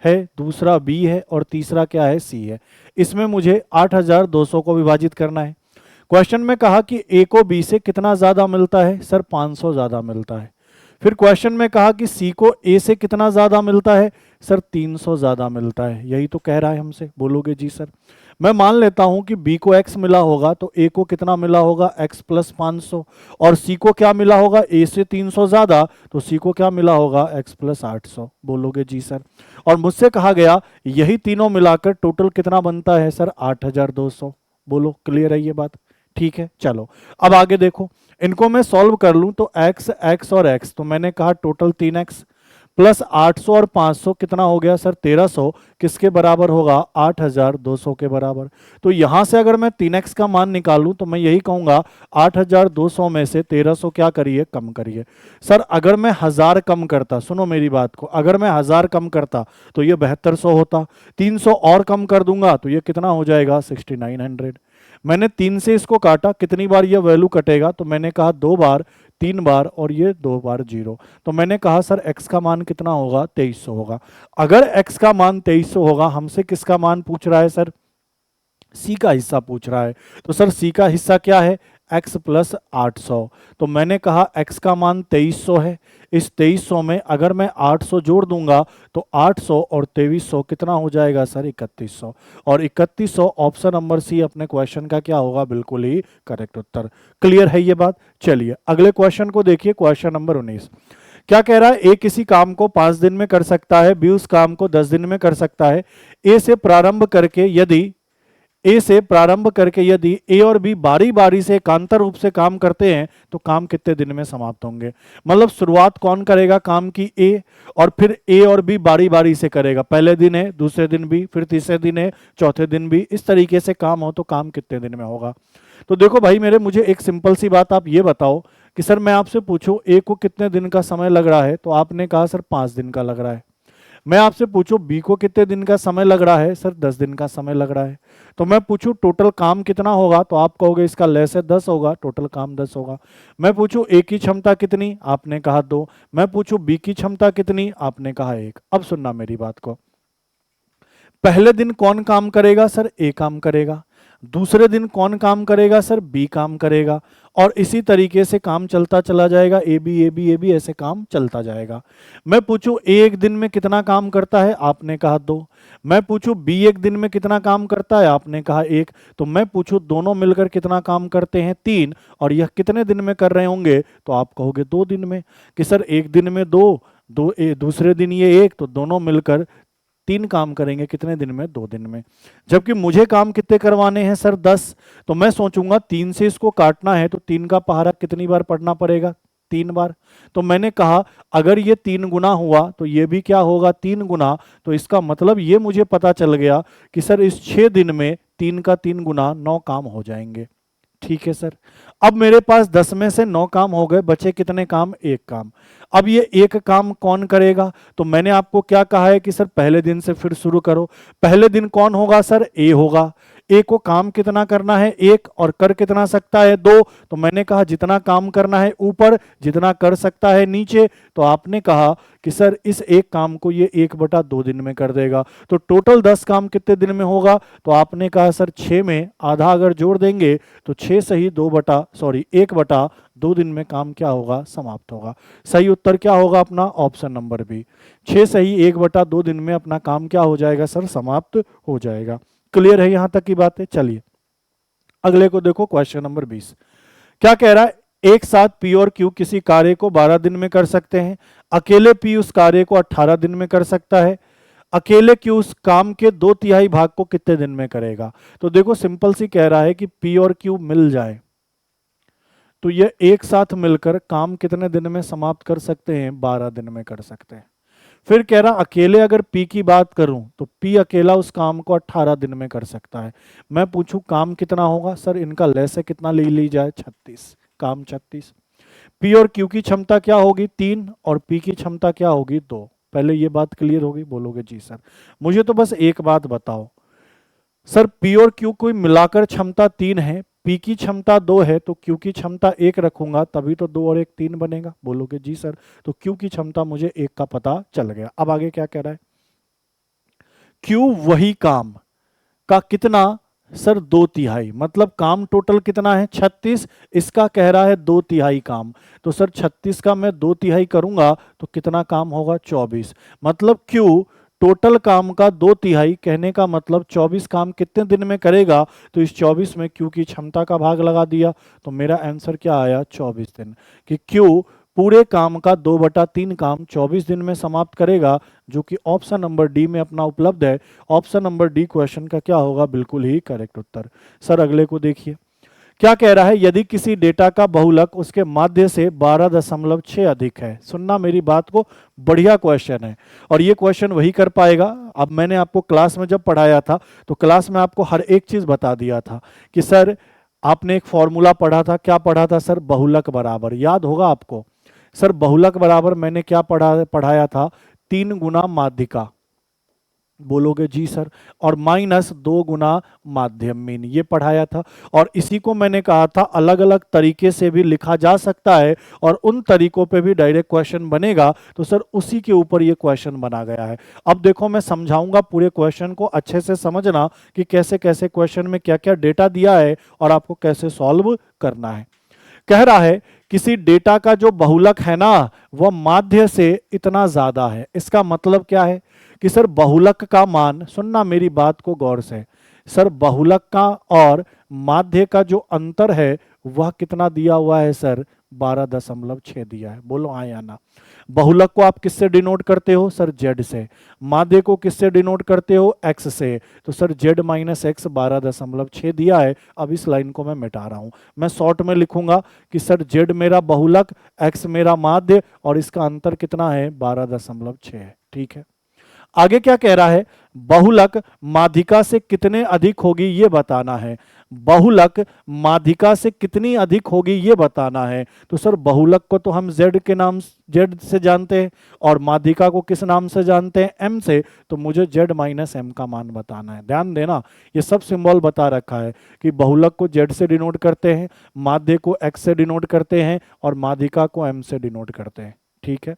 है, दूसरा बी है, और तीसरा क्या है? सी है। इसमें मुझे 8200 को विभाजित करना है। क्वेश्चन में कहा कि ए को बी से कितना ज्यादा मिलता है? सर 500 ज्यादा मिलता है। फिर क्वेश्चन में कहा कि सी को ए से कितना ज्यादा मिलता है? सर 300 ज्यादा मिलता है। यही तो कह रहा है हमसे, बोलोगे जी सर। मैं मान लेता हूं कि बी को एक्स मिला होगा, तो ए को कितना मिला होगा? X plus 500। और सी को क्या मिला होगा? ए से 300 ज्यादा, तो सी को क्या मिला होगा? X plus 800। बोलोगे जी सर। और मुझसे कहा गया यही तीनों मिलाकर टोटल कितना बनता है सर? 8200। बोलो क्लियर है ये बात? ठीक है, चलो अब आगे देखो। इनको मैं सॉल्व कर लूं तो x, x और x, तो मैंने कहा टोटल 3x प्लस 800 और 500 कितना हो गया सर? 1300। किसके बराबर होगा? 8200 के बराबर। तो यहां से अगर मैं 3x का मान निकालूं तो मैं यही कहूंगा 8200 में से 1300 क्या करिए? कम करिए। सर अगर मैं 1000 कम करता, सुनो मेरी बात को, अगर मैं 1000 कम करता तो ये 7200 होता। 300 और कम कर दूंगा तो ये कितना हो जाएगा? 6900। मैंने 3 से इसको काटा, कितनी बार ये वैल्यू कटेगा? तो मैंने कहा 2 बार, 3 बार, और ये 2 बार 0। तो मैंने कहा सर x का मान कितना होगा? 2300 होगा। अगर x का मान 2300 होगा, हमसे किसका मान पूछ रहा है सर? सी का हिस्सा पूछ रहा है। तो सर सी का हिस्सा क्या है? x plus 800। तो मैंने कहा x का मान 2300 है। इस 2300 में अगर मैं 800 जोड़ दूंगा तो 800 और 2300 कितना हो जाएगा सर? 3100। और 3100 ऑप्शन नंबर सी अपने क्वेश्चन का क्या होगा? बिल्कुल ही करेक्ट उत्तर। क्लियर है ये बात? चलिए अगले क्वेश्चन को देखिए, क्वेश्चन नंबर 19। क्या कह रहा है? ए किसी काम को 5 दिन में कर सकता है, बी उस काम को 10 दिन में कर सकता है। ए से प्रारंभ करके यदि ए और बी बारी बारी से एकांतर रूप से काम करते हैं तो काम कितने दिन में समाप्त होंगे? मतलब शुरुआत कौन करेगा काम की? ए, और फिर ए और बी बारी बारी से करेगा। पहले दिन है, दूसरे दिन बी, फिर तीसरे दिन है, चौथे दिन बी, इस तरीके से काम हो तो काम कितने दिन में होगा? तो देखो भाई मेरे, मुझे एक सिंपल सी बात आप ये बताओ कि सर मैं आपसे पूछूं ए को कितने दिन का समय लग रहा है, तो आपने कहा सर 5 दिन का लग रहा है। मैं आपसे पूछूं बी को कितने दिन का समय लग रहा है, सर 10 दिन का समय लग रहा है। तो मैं पूछूं टोटल काम कितना होगा, तो आप कहोगे इसका लेस है 10 होगा, टोटल काम 10 होगा। मैं पूछूं ए की क्षमता कितनी, आपने कहा 2। मैं पूछूं बी की क्षमता कितनी, आपने कहा 1। अब सुनना मेरी बात को, पहले दिन कौन काम करेगा सर? ए काम करेगा। दूसरे दिन कौन काम करेगा सर? बी काम करेगा। और इसी तरीके से काम चलता चला जाएगा, A B A B A B, ऐसे काम चलता जाएगा। मैं पूछूं ए एक दिन में कितना काम करता है, आपने कहा 2। मैं पूछूं बी एक दिन में कितना काम करता है, आपने कहा 1। तो मैं पूछूं दोनों मिलकर कितना काम करते हैं, 3। और यह कितने दिन में कर रहे होंगे, तो आप कहोगे 2 दिन में। कि सर एक दिन में 2, दूसरे दिन ये एक, तो दोनों मिलकर 3 काम करेंगे कितने दिन में? 2 दिन में। जबकि मुझे काम कितने करवाने हैं सर? 10। तो मैं सोचूंगा 3 से इसको काटना है तो 3 का पहाड़ा कितनी बार पढ़ना पड़ेगा? 3 बार। तो मैंने कहा अगर ये 3 गुना हुआ तो ये भी क्या होगा? 3 गुना। तो इसका मतलब ये मुझे पता चल गया कि सर इस 6 दिन में 3 का 3 गुना 9 काम हो जाएंगे। ठीक है सर। अब मेरे पास 10 में से 9 काम हो गए, बचे कितने काम? 1 काम। अब ये एक काम कौन करेगा? तो मैंने आपको क्या कहा है कि सर पहले दिन से फिर शुरू करो। पहले दिन कौन होगा सर? ए होगा। ए को काम कितना करना है? 1। और कर कितना सकता है? 2। तो मैंने कहा जितना काम करना है ऊपर, जितना कर सकता है नीचे। तो आपने कहा कि सर इस एक काम को ये 1/2 दिन में कर देगा। तो टोटल 10 काम कितने दिन में होगा? तो आपने कहा सर 6 में आधा अगर जोड़ देंगे तो 6 से ही 1/2 दिन में काम क्या होगा? समाप्त होगा। सही उत्तर क्या होगा अपना? Option number B. 6 से ही 1/2 दिन में अपना काम क्या हो जाएगा सर? समाप्त हो जाएगा। क्लियर है यहां तक की बातें? चलिए अगले को देखो, क्वेश्चन नंबर 20 क्या कह रहा है? एक साथ पी और क्यू किसी कार्य को 12 दिन में कर सकते हैं। अकेले पी उस कार्य को 18 दिन में कर सकता है। अकेले क्यू उस काम के 2/3 भाग को कितने दिन में करेगा? तो देखो सिंपल सी कह रहा है कि पी और क्यू मिल जाए तो ये एक साथ मिलकर काम कितने दिन में समाप्त कर सकते हैं? 12 दिन में कर सकते हैं। फिर कह रहा अकेले अगर पी की बात करूं तो पी अकेला उस काम को 18 दिन में कर सकता है। मैं पूछूं काम कितना होगा? सर इनका लय से कितना ले ली जाए? 36। काम 36। पी और क्यू की क्षमता क्या होगी? 3। और पी की क्षमता क्या होगी? 2। पहले ये बात क्लियर होगी? बोलोगे जी सर। मुझे तो बस एक बात बताओ, सर पी और क्यू को मिलाकर क्षमता 3 है, पी की क्षमता 2 है, तो क्यू की क्षमता 1 रखूंगा तभी तो 2 और 1 3 बनेगा। बोलोगे जी सर। तो क्यू की क्षमता मुझे 1 का पता चल गया। अब आगे क्या कह रहा है? क्यू वही काम का कितना? सर 2/3। मतलब काम टोटल कितना है? 36। इसका कह रहा है 2/3 काम। तो सर 36 का मैं 2/3 करूंगा तो कितना काम होगा? 24। मतलब क्यू टोटल काम का 2/3, कहने का मतलब 24 काम कितने दिन में करेगा? तो इस 24 में क्यू की क्षमता का भाग लगा दिया तो मेरा आंसर क्या आया? 24 दिन। कि क्यू पूरे काम का 2/3 काम 24 दिन में समाप्त करेगा, जो कि ऑप्शन नंबर डी में अपना उपलब्ध है। ऑप्शन नंबर डी क्वेश्चन का क्या होगा? बिल्कुल ही करेक्ट उत्तर। सर अगले को देखिए क्या कह रहा है? यदि किसी डेटा का बहुलक उसके माध्य से 12.6 अधिक है। सुनना मेरी बात को, बढ़िया क्वेश्चन है और ये क्वेश्चन वही कर पाएगा। अब मैंने आपको क्लास में जब पढ़ाया था तो क्लास में आपको हर एक चीज बता दिया था कि सर आपने एक फॉर्मूला पढ़ा था। क्या पढ़ा था सर? बहुलक बराबर, याद होगा आपको। सर बहुलक बराबर मैंने क्या पढ़ाया था? 3 गुना माध्यिका। बोलोगे जी सर। और -2 गुना माध्यम मीन, ये पढ़ाया था। और इसी को मैंने कहा था अलग अलग तरीके से भी लिखा जा सकता है और उन तरीकों पे भी डायरेक्ट क्वेश्चन बनेगा। तो सर उसी के ऊपर ये क्वेश्चन बना गया है। अब देखो मैं समझाऊंगा पूरे क्वेश्चन को, अच्छे से समझना कि कैसे कैसे क्वेश्चन में क्या क्या डेटा दिया है और आपको कैसे सॉल्व करना है। कह रहा है किसी डेटा का जो बहुलक है ना वह माध्य से इतना ज्यादा है। इसका मतलब क्या है कि सर बहुलक का मान, सुनना मेरी बात को गौर से, सर बहुलक का और माध्य का जो अंतर है वह कितना दिया हुआ है सर? 12.6 दिया है। बोलो हाँ या ना। बहुलक को आप किससे डिनोट करते हो? सर जेड से। माध्य को किससे डिनोट करते हो? एक्स से। तो सर जेड माइनस एक्स 12.6 दिया है। अब इस लाइन को मैं मिटा रहा हूं, मैं शॉर्ट में लिखूंगा कि सर जेड मेरा बहुलक, एक्स मेरा माध्य और इसका अंतर कितना है? 12.6 है। ठीक है। आगे क्या कह रहा है? बहुलक माध्यिका से कितने अधिक होगी ये बताना है। बहुलक माध्यिका से कितनी अधिक होगी ये बताना है। तो सर बहुलक को तो हम z के नाम z से जानते हैं और माध्यिका को किस नाम से जानते हैं? m से। तो मुझे z माइनस m का मान बताना है। ध्यान देना ये सब सिंबल बता रखा है कि बहुलक को z से डिनोट करते हैं, माध्य को x से डिनोट करते हैं और माध्यिका को m से डिनोट करते हैं। ठीक है।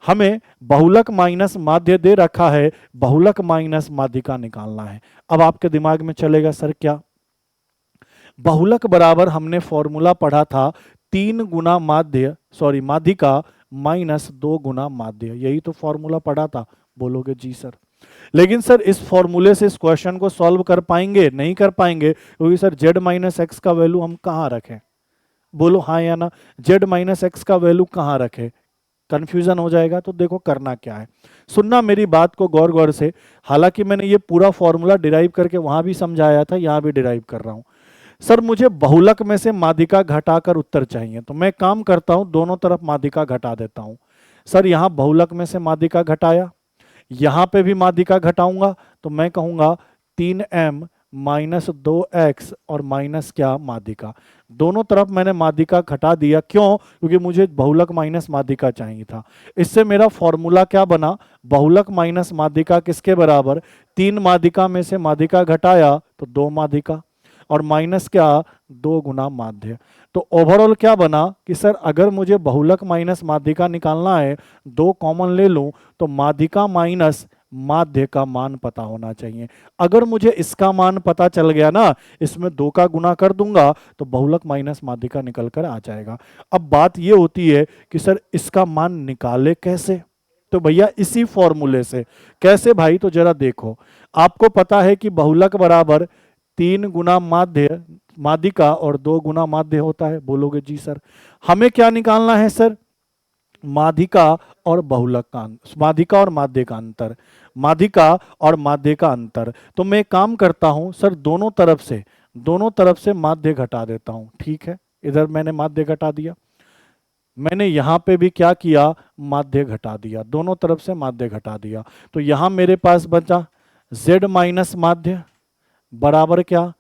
हमें बहुलक माइनस माध्य दे रखा है, बहुलक माइनस माध्यिका निकालना है। अब आपके दिमाग में चलेगा सर क्या? बहुलक बराबर हमने फॉर्मूला पढ़ा था 3 गुना माध्य, सॉरी माध्यिका -2 गुना माध्य, यही तो फॉर्मूला पढ़ा था। बोलोगे जी सर। लेकिन सर इस फॉर्मूले से इस क्वेश्चन को सॉल्व कर पाएंगे? नहीं कर पाएंगे, क्योंकि सर z माइनस एक्स का वैल्यू हम कहाँ रखें? बोलो हाँ या ना। z माइनस एक्स का वैल्यू कहाँ रखें? कंफ्यूजन हो जाएगा। तो देखो करना क्या है, सुनना मेरी बात को गौर गौर से। हालांकि मैंने ये पूरा फॉर्मूला डिराइव करके वहां भी समझाया था, यहां भी डिराइव कर रहा हूं। सर मुझे बहुलक में से माध्यिका घटाकर उत्तर चाहिए, तो मैं काम करता हूं दोनों तरफ माध्यिका घटा देता हूं। सर यहां बहुलक में से माध्यिका घटाया, यहां पे भी माध्यिका घटाऊंगा, तो मैं कहूंगा 3m माइनस 2x और माइनस क्या माध्यिका। दोनों तरफ मैंने माध्यिका घटा दिया, क्यों? क्योंकि मुझे बहुलक माइनस माध्यिका चाहिए था। इससे मेरा फॉर्मूला क्या बना, बहुलक माइनस माध्यिका किसके बराबर, 3 माध्यिका में से माध्यिका घटाया तो 2 माध्यिका, और माइनस क्या, 2 गुना माध्य। तो ओवरऑल क्या बना कि सर अगर मुझे बहुलक माइनस माध्यिका निकालना है, 2 कॉमन ले लूं तो माध्यिका माइनस माध्य का मान पता होना चाहिए। अगर मुझे इसका मान पता चल गया ना, इसमें 2 का गुना कर दूंगा तो बहुलक माइनस माध्यिका निकल कर आ जाएगा। अब बात यह होती है कि सर इसका मान निकाले कैसे, तो भैया इसी फॉर्मूले से। कैसे भाई, तो जरा देखो, आपको पता है कि बहुलक बराबर 3 गुना माध्य माध्यिका और 2 गुना माध्य होता है। बोलोगे जी सर। हमें क्या निकालना है सर, माध्यिका और बहुलक का माध्यिका और माध्य का अंतर, माध्यिका और माध्य का अंतर। तो मैं काम करता हूं सर, दोनों तरफ से माध्य घटा देता हूं। ठीक है, इधर मैंने माध्य घटा दिया, मैंने यहां पे भी क्या किया, माध्य घटा दिया, दोनों तरफ से माध्य घटा दिया। तो यहां मेरे पास बचा z माइनस माध्य बराबर क्या,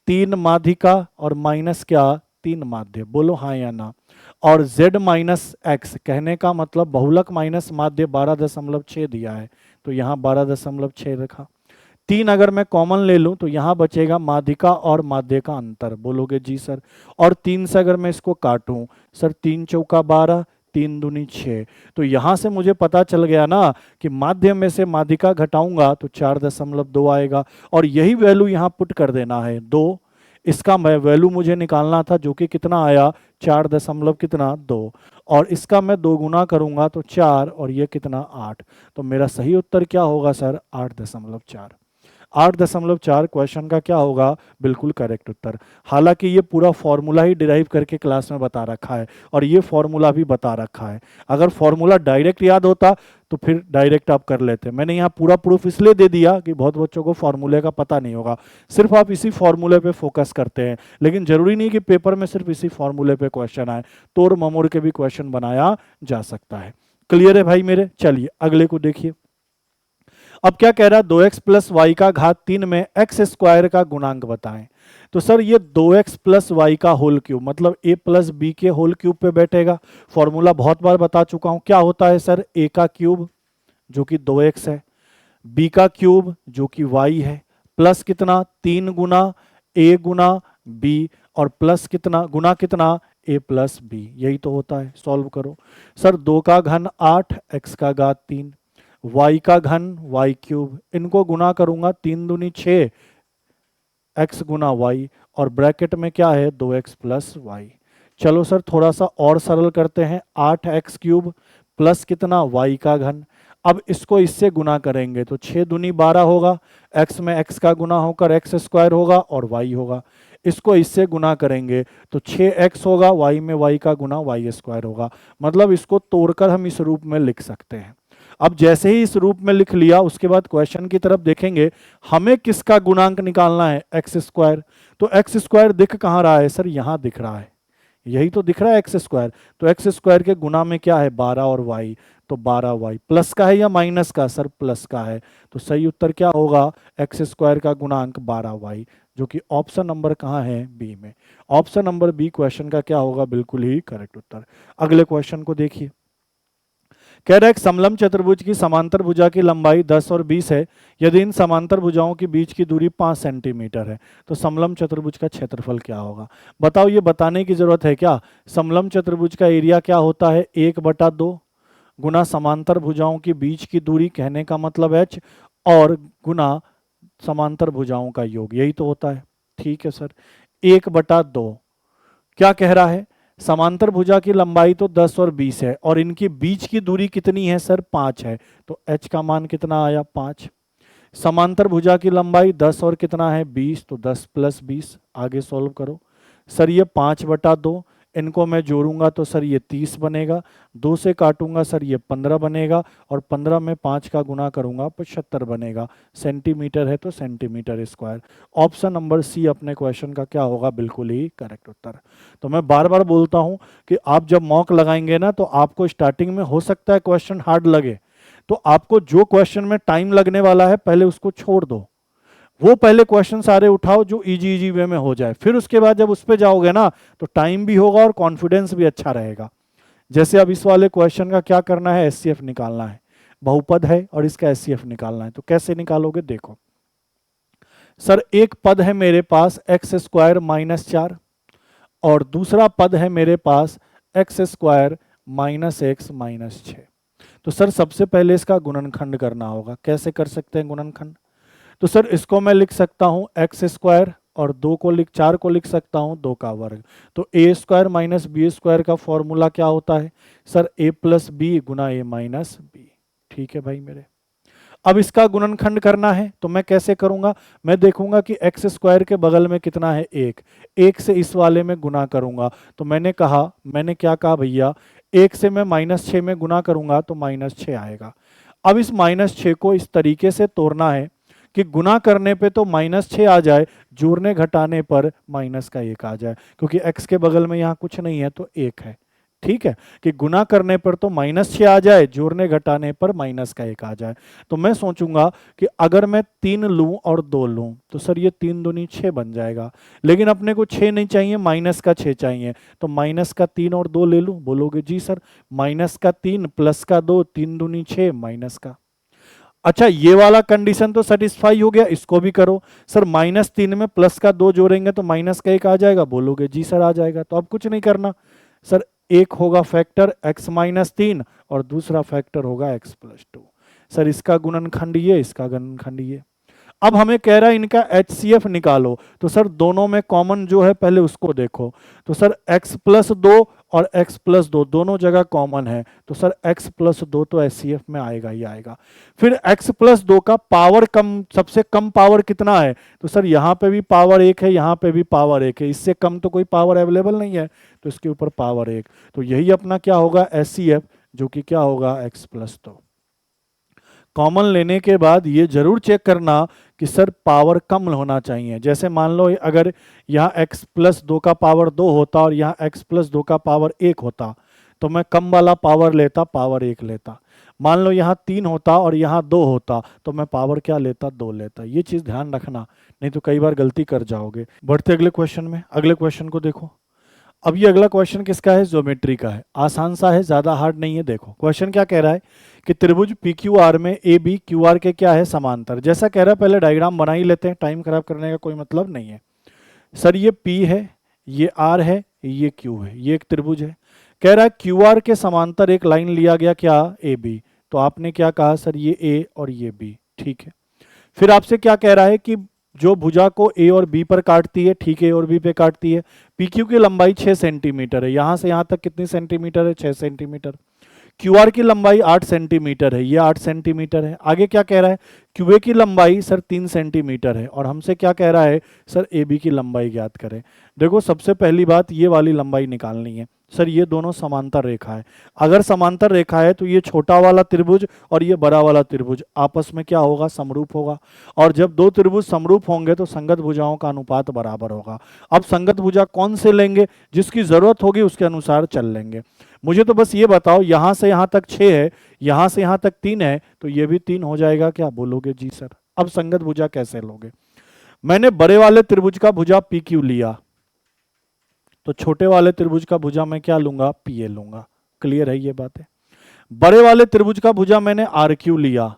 3 माध्यिका और माइनस क्या, 3 माध्य। बोलो हाँ या ना। और z माइनस एक्स, कहने का मतलब बहुलक माइनस माध्य 12.6 दिया है, तो यहाँ 12.6 रखा। 3 अगर मैं कॉमन ले लूं तो यहाँ बचेगा माध्यिका और माध्य का अंतर। बोलोगे जी सर। और 3 से अगर मैं इसको काटूं, सर 3 चौका 12, 3 दूनी 6। तो यहां से मुझे पता चल गया ना कि माध्य में से माध्यिका घटाऊंगा तो 4.2 आएगा, और यही वैल्यू यहां पुट कर देना है 2। इसका मैं वैल्यू मुझे निकालना था जो कि कितना आया, 4 दशमलव कितना 2, और इसका मैं 2 गुना करूंगा तो 4, और ये कितना 8। तो मेरा सही उत्तर क्या होगा सर, 8.4। 8.4 क्वेश्चन का क्या होगा, बिल्कुल करेक्ट उत्तर। हालांकि ये पूरा फॉर्मूला ही डिराइव करके क्लास में बता रखा है, और ये फॉर्मूला भी बता रखा है। अगर फॉर्मूला डायरेक्ट याद होता तो फिर डायरेक्ट आप कर लेते। मैंने यहाँ पूरा प्रूफ इसलिए दे दिया कि बहुत बच्चों को फॉर्मूले का पता नहीं होगा, सिर्फ आप इसी फॉर्मूले पे फोकस करते हैं। लेकिन जरूरी नहीं कि पेपर में सिर्फ इसी फॉर्मूले पे क्वेश्चन आए, तोड़ ममोड़ के भी क्वेश्चन बनाया जा सकता है। क्लियर है भाई मेरे? चलिए अगले को देखिए। अब क्या कह रहा है, 2x प्लस वाई का घात 3 में एक्स स्क्वायर का गुणांक बताएं। तो सर ये 2x प्लस वाई का होल क्यूब मतलब a प्लस बी के होल क्यूब पे बैठेगा। फॉर्मूला बहुत बार बता चुका हूं, क्या होता है सर, a का क्यूब जो कि 2x है, b का क्यूब जो कि y है, प्लस कितना 3 गुना a गुना b, और प्लस कितना गुना कितना a प्लस b, यही तो होता है। सॉल्व करो सर, 2 का घन 8, x का घात 3, y का घन y क्यूब, इनको गुना करूंगा 3 दूनी 6 x गुना y, और ब्रैकेट में क्या है 2x प्लस वाई। चलो सर थोड़ा सा और सरल करते हैं, 8x क्यूब प्लस कितना y का घन। अब इसको इससे गुना करेंगे तो 6 दूनी 12 होगा, x में x का गुना होकर x स्क्वायर होगा और y होगा। इसको इससे गुना करेंगे तो 6x होगा, y में y का गुना y स्क्वायर होगा। मतलब इसको तोड़कर हम इस रूप में लिख सकते हैं। अब जैसे ही इस रूप में लिख लिया उसके बाद क्वेश्चन की तरफ देखेंगे, हमें किसका गुणांक निकालना है, एक्स स्क्वायर। तो एक्स स्क्वायर दिख कहाँ रहा है सर, यहाँ दिख रहा है, यही तो दिख रहा है एक्स स्क्वायर। तो एक्स स्क्वायर के गुना में क्या है 12 और वाई, तो 12y प्लस का है या माइनस का, सर प्लस का है। तो सही उत्तर क्या होगा, एक्स स्क्वायर का गुणांक 12y, जो कि ऑप्शन नंबर कहाँ है, बी में। ऑप्शन नंबर बी क्वेश्चन का क्या होगा, बिल्कुल ही करेक्ट उत्तर। अगले क्वेश्चन को देखिए, कह रहा है समलंब चतुर्भुज की समांतर भुजा की लंबाई 10 और 20 है, यदि इन समांतर भुजाओं के बीच की दूरी 5 सेंटीमीटर है तो समलंब चतुर्भुज का क्षेत्रफल क्या होगा। बताओ, ये बताने की जरूरत है क्या, समलंब चतुर्भुज का एरिया क्या होता है, 1/2 गुना समांतर भुजाओं के बीच की दूरी, कहने का मतलब h, और गुना समांतर भुजाओं का योग, यही तो होता है। ठीक है सर, 1/2 क्या कह रहा है, समांतर भुजा की लंबाई तो 10 और 20 है, और इनकी बीच की दूरी कितनी है सर, 5 है, तो h का मान कितना आया 5। समांतर भुजा की लंबाई 10 और कितना है 20, तो 10 प्लस 20, आगे सॉल्व करो सर। ये 5/2 इनको मैं जोड़ूंगा तो सर ये 30 बनेगा, 2 से काटूंगा सर ये 15 बनेगा, और 15 में 5 का गुना करूंगा 75 बनेगा। सेंटीमीटर है तो centimetre square. Option number C अपने क्वेश्चन का क्या होगा, बिल्कुल ही करेक्ट उत्तर। तो मैं बार बार बोलता हूं कि आप जब मॉक लगाएंगे ना, तो आपको स्टार्टिंग में हो सकता है क्वेश्चन हार्ड लगे, तो आपको जो क्वेश्चन में टाइम लगने वाला है पहले उसको छोड़ दो, वो पहले क्वेश्चन सारे उठाओ जो इजी इजी वे में हो जाए, फिर उसके बाद जब उस पर जाओगे ना तो टाइम भी होगा और कॉन्फिडेंस भी अच्छा रहेगा। जैसे अब इस वाले क्वेश्चन का क्या करना है, एचसीएफ निकालना है, बहुपद है और इसका एचसीएफ निकालना है। तो कैसे निकालोगे, देखो सर, एक पद है मेरे पास एक्स स्क्वायर माइनस 4, और दूसरा पद है मेरे पास X square minus X minus 6। तो सर सबसे पहले इसका गुणनखंड करना होगा। कैसे कर सकते हैं गुणनखंड, तो सर इसको मैं लिख सकता हूं एक्स स्क्वायर, और 4 को लिख सकता हूं 2 का वर्ग। तो ए स्क्वायर माइनस बी स्क्वायर का फॉर्मूला क्या होता है सर, ए प्लस बी गुना ए माइनस बी। ठीक है भाई मेरे, अब इसका गुणनखंड करना है तो मैं कैसे करूंगा, मैं देखूंगा कि एक्स स्क्वायर के बगल में कितना है, 1 से इस वाले में गुना करूंगा। तो मैंने क्या कहा भैया, 1 से मैं -6 में गुना करूंगा तो -6 आएगा। अब इस -6 को इस तरीके से तोड़ना है कि गुना करने पे तो -6 आ जाए, जोड़ने घटाने पर माइनस का 1 आ जाए, क्योंकि x के बगल में यहाँ कुछ नहीं है तो 1 है। ठीक है, कि गुना करने पर तो -6 आ जाए, जोड़ने घटाने पर माइनस का 1 आ जाए। तो मैं सोचूंगा कि अगर मैं 3 लूं और 2 लूं तो सर ये 3 दूनी 6 बन जाएगा, लेकिन अपने को 6 नहीं चाहिए, माइनस का 6 चाहिए। तो माइनस का 3 और 2 ले लूं, बोलोगे जी सर माइनस का 3 प्लस का 2, 3 दूनी 6 माइनस का। अच्छा, ये वाला कंडीशन तो सेटिस्फाई हो गया, इसको भी करो। सर -3 में प्लस का 2 जोड़ेंगे तो माइनस का 1 आ जाएगा, बोलोगे जी सर आ जाएगा। तो अब कुछ नहीं करना सर, एक होगा फैक्टर x माइनस 3 और दूसरा फैक्टर होगा x प्लस 2। सर इसका गुणनखंड ये, इसका गुणनखंड ये। अब हमें कह रहा है इनका HCF निकालो, तो सर दोनों में कॉमन जो है पहले उसको देखो। तो सर x प्लस 2 और x प्लस 2 दोनों जगह कॉमन है, तो सर x प्लस 2 तो HCF में आएगा ही आएगा। फिर x प्लस 2 का पावर कम, सबसे कम पावर कितना है, तो सर यहाँ पे भी पावर 1 है, यहाँ पे भी पावर 1 है, इससे कम तो कोई पावर अवेलेबल नहीं है, तो इसके ऊपर पावर 1। तो यही अपना क्या होगा HCF, जो कि क्या होगा x प्लस 2। कॉमन लेने के बाद ये जरूर चेक करना कि सर पावर कम होना चाहिए। जैसे मान लो अगर यहाँ x प्लस 2 का पावर 2 होता और यहाँ x प्लस 2 का पावर 1 होता, तो मैं कम वाला पावर लेता, पावर 1 लेता। मान लो यहाँ 3 होता और यहाँ 2 होता, तो मैं पावर क्या लेता, 2 लेता। ये चीज़ ध्यान रखना, नहीं तो कई बार गलती कर जाओगे। बढ़ते अगले क्वेश्चन में, अगले क्वेश्चन को देखो। अब ये अगला क्वेश्चन किसका है, ज्योमेट्री का है, आसान सा है, ज्यादा हार्ड नहीं है। देखो क्वेश्चन क्या कह रहा है कि त्रिभुज PQR में AB QR के क्या है, समांतर। जैसा कह रहा है पहले डायग्राम बना ही लेते हैं, टाइम खराब करने का कोई मतलब नहीं है। सर ये P है, ये R है, ये Q है, ये एक त्रिभुज है। कह रहा है QR के समांतर एक लाइन लिया गया, क्या, AB। तो आपने क्या कहा सर, ये A और ये B, ठीक है। फिर आपसे क्या कह रहा है कि जो भुजा को ए और बी पर काटती है, ठीक है, ए और बी पे काटती है। पीक्यू की लंबाई 6 सेंटीमीटर है, यहां से यहां तक कितनी सेंटीमीटर है, 6 सेंटीमीटर। क्यूआर की लंबाई 8 सेंटीमीटर है, ये 8 सेंटीमीटर है। आगे क्या कह रहा है, क्यूए की लंबाई सर 3 सेंटीमीटर है, और हमसे क्या कह रहा है सर, ए बी की लंबाई ज्ञात करें। देखो सबसे पहली बात, ये वाली लंबाई निकालनी है। सर ये दोनों समांतर रेखा है, अगर समांतर रेखा है तो ये छोटा वाला त्रिभुज और ये बड़ा वाला त्रिभुज आपस में क्या होगा, समरूप होगा। और जब दो त्रिभुज समरूप होंगे तो संगत भुजाओं का अनुपात बराबर होगा। अब संगत भुजा कौन से लेंगे, जिसकी जरूरत होगी उसके अनुसार चल लेंगे। मुझे तो बस ये बताओ, यहां से यहां तक 6 है, यहां से यहां तक 3 है, तो ये भी 3 हो जाएगा क्या, बोलोगे जी सर। अब संगत भुजा कैसे लोगे, मैंने बड़े वाले त्रिभुज का भुजा पी क्यू लिया, तो छोटे वाले त्रिभुज का भुजा मैं क्या लूंगा, पी ए लूंगा। क्लियर है ये बात है। बड़े वाले त्रिभुज का भुजा मैंने आर क्यू लिया,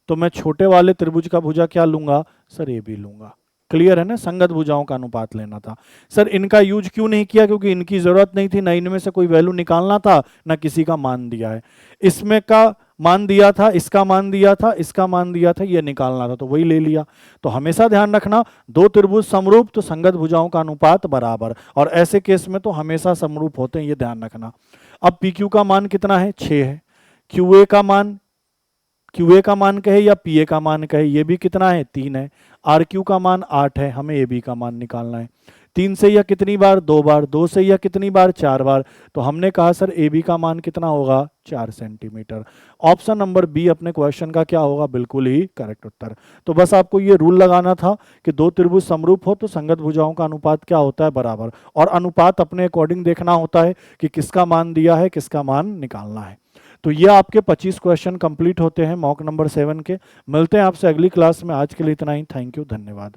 तो मैं छोटे वाले त्रिभुज का भुजा क्या लूंगा, सर ए बी लूंगा। क्लियर है ना, संगत भुजाओं का अनुपात लेना था। सर इनका यूज क्यों नहीं किया, क्योंकि इनकी जरूरत नहीं थी, ना इनमें से कोई वैल्यू निकालना था, ना किसी का मान दिया है। इसमें का मान दिया था, इसका मान दिया था, इसका मान दिया था, ये निकालना था, तो वही ले लिया। तो हमेशा ध्यान रखना, दो त्रिभुज समरूप तो संगत भुजाओं का अनुपात बराबर, और ऐसे केस में तो हमेशा समरूप होते हैं, ये ध्यान रखना। अब पी क्यू का मान कितना है, 6 है। क्यू ए का मान कहे या पी ए का मान कहे, ये भी कितना है, 3 है। आर क्यू का मान 8 है, हमें ए बी का मान निकालना है। 3 से या कितनी बार, 2 बार, 2 से या कितनी बार, 4 बार। तो हमने कहा सर ए बी का मान कितना होगा, 4 सेंटीमीटर। ऑप्शन नंबर बी अपने क्वेश्चन का क्या होगा, बिल्कुल ही करेक्ट उत्तर। तो बस आपको ये रूल लगाना था कि दो त्रिभुज समरूप हो तो संगत भुजाओं का अनुपात क्या होता है, बराबर। और अनुपात अपने अकॉर्डिंग देखना होता है कि किसका मान दिया है, किसका मान निकालना है। तो ये आपके 25 क्वेश्चन कंप्लीट होते हैं मॉक नंबर 7 के। मिलते हैं आपसे अगली क्लास में। आज के लिए इतना ही। थैंक यू, धन्यवाद।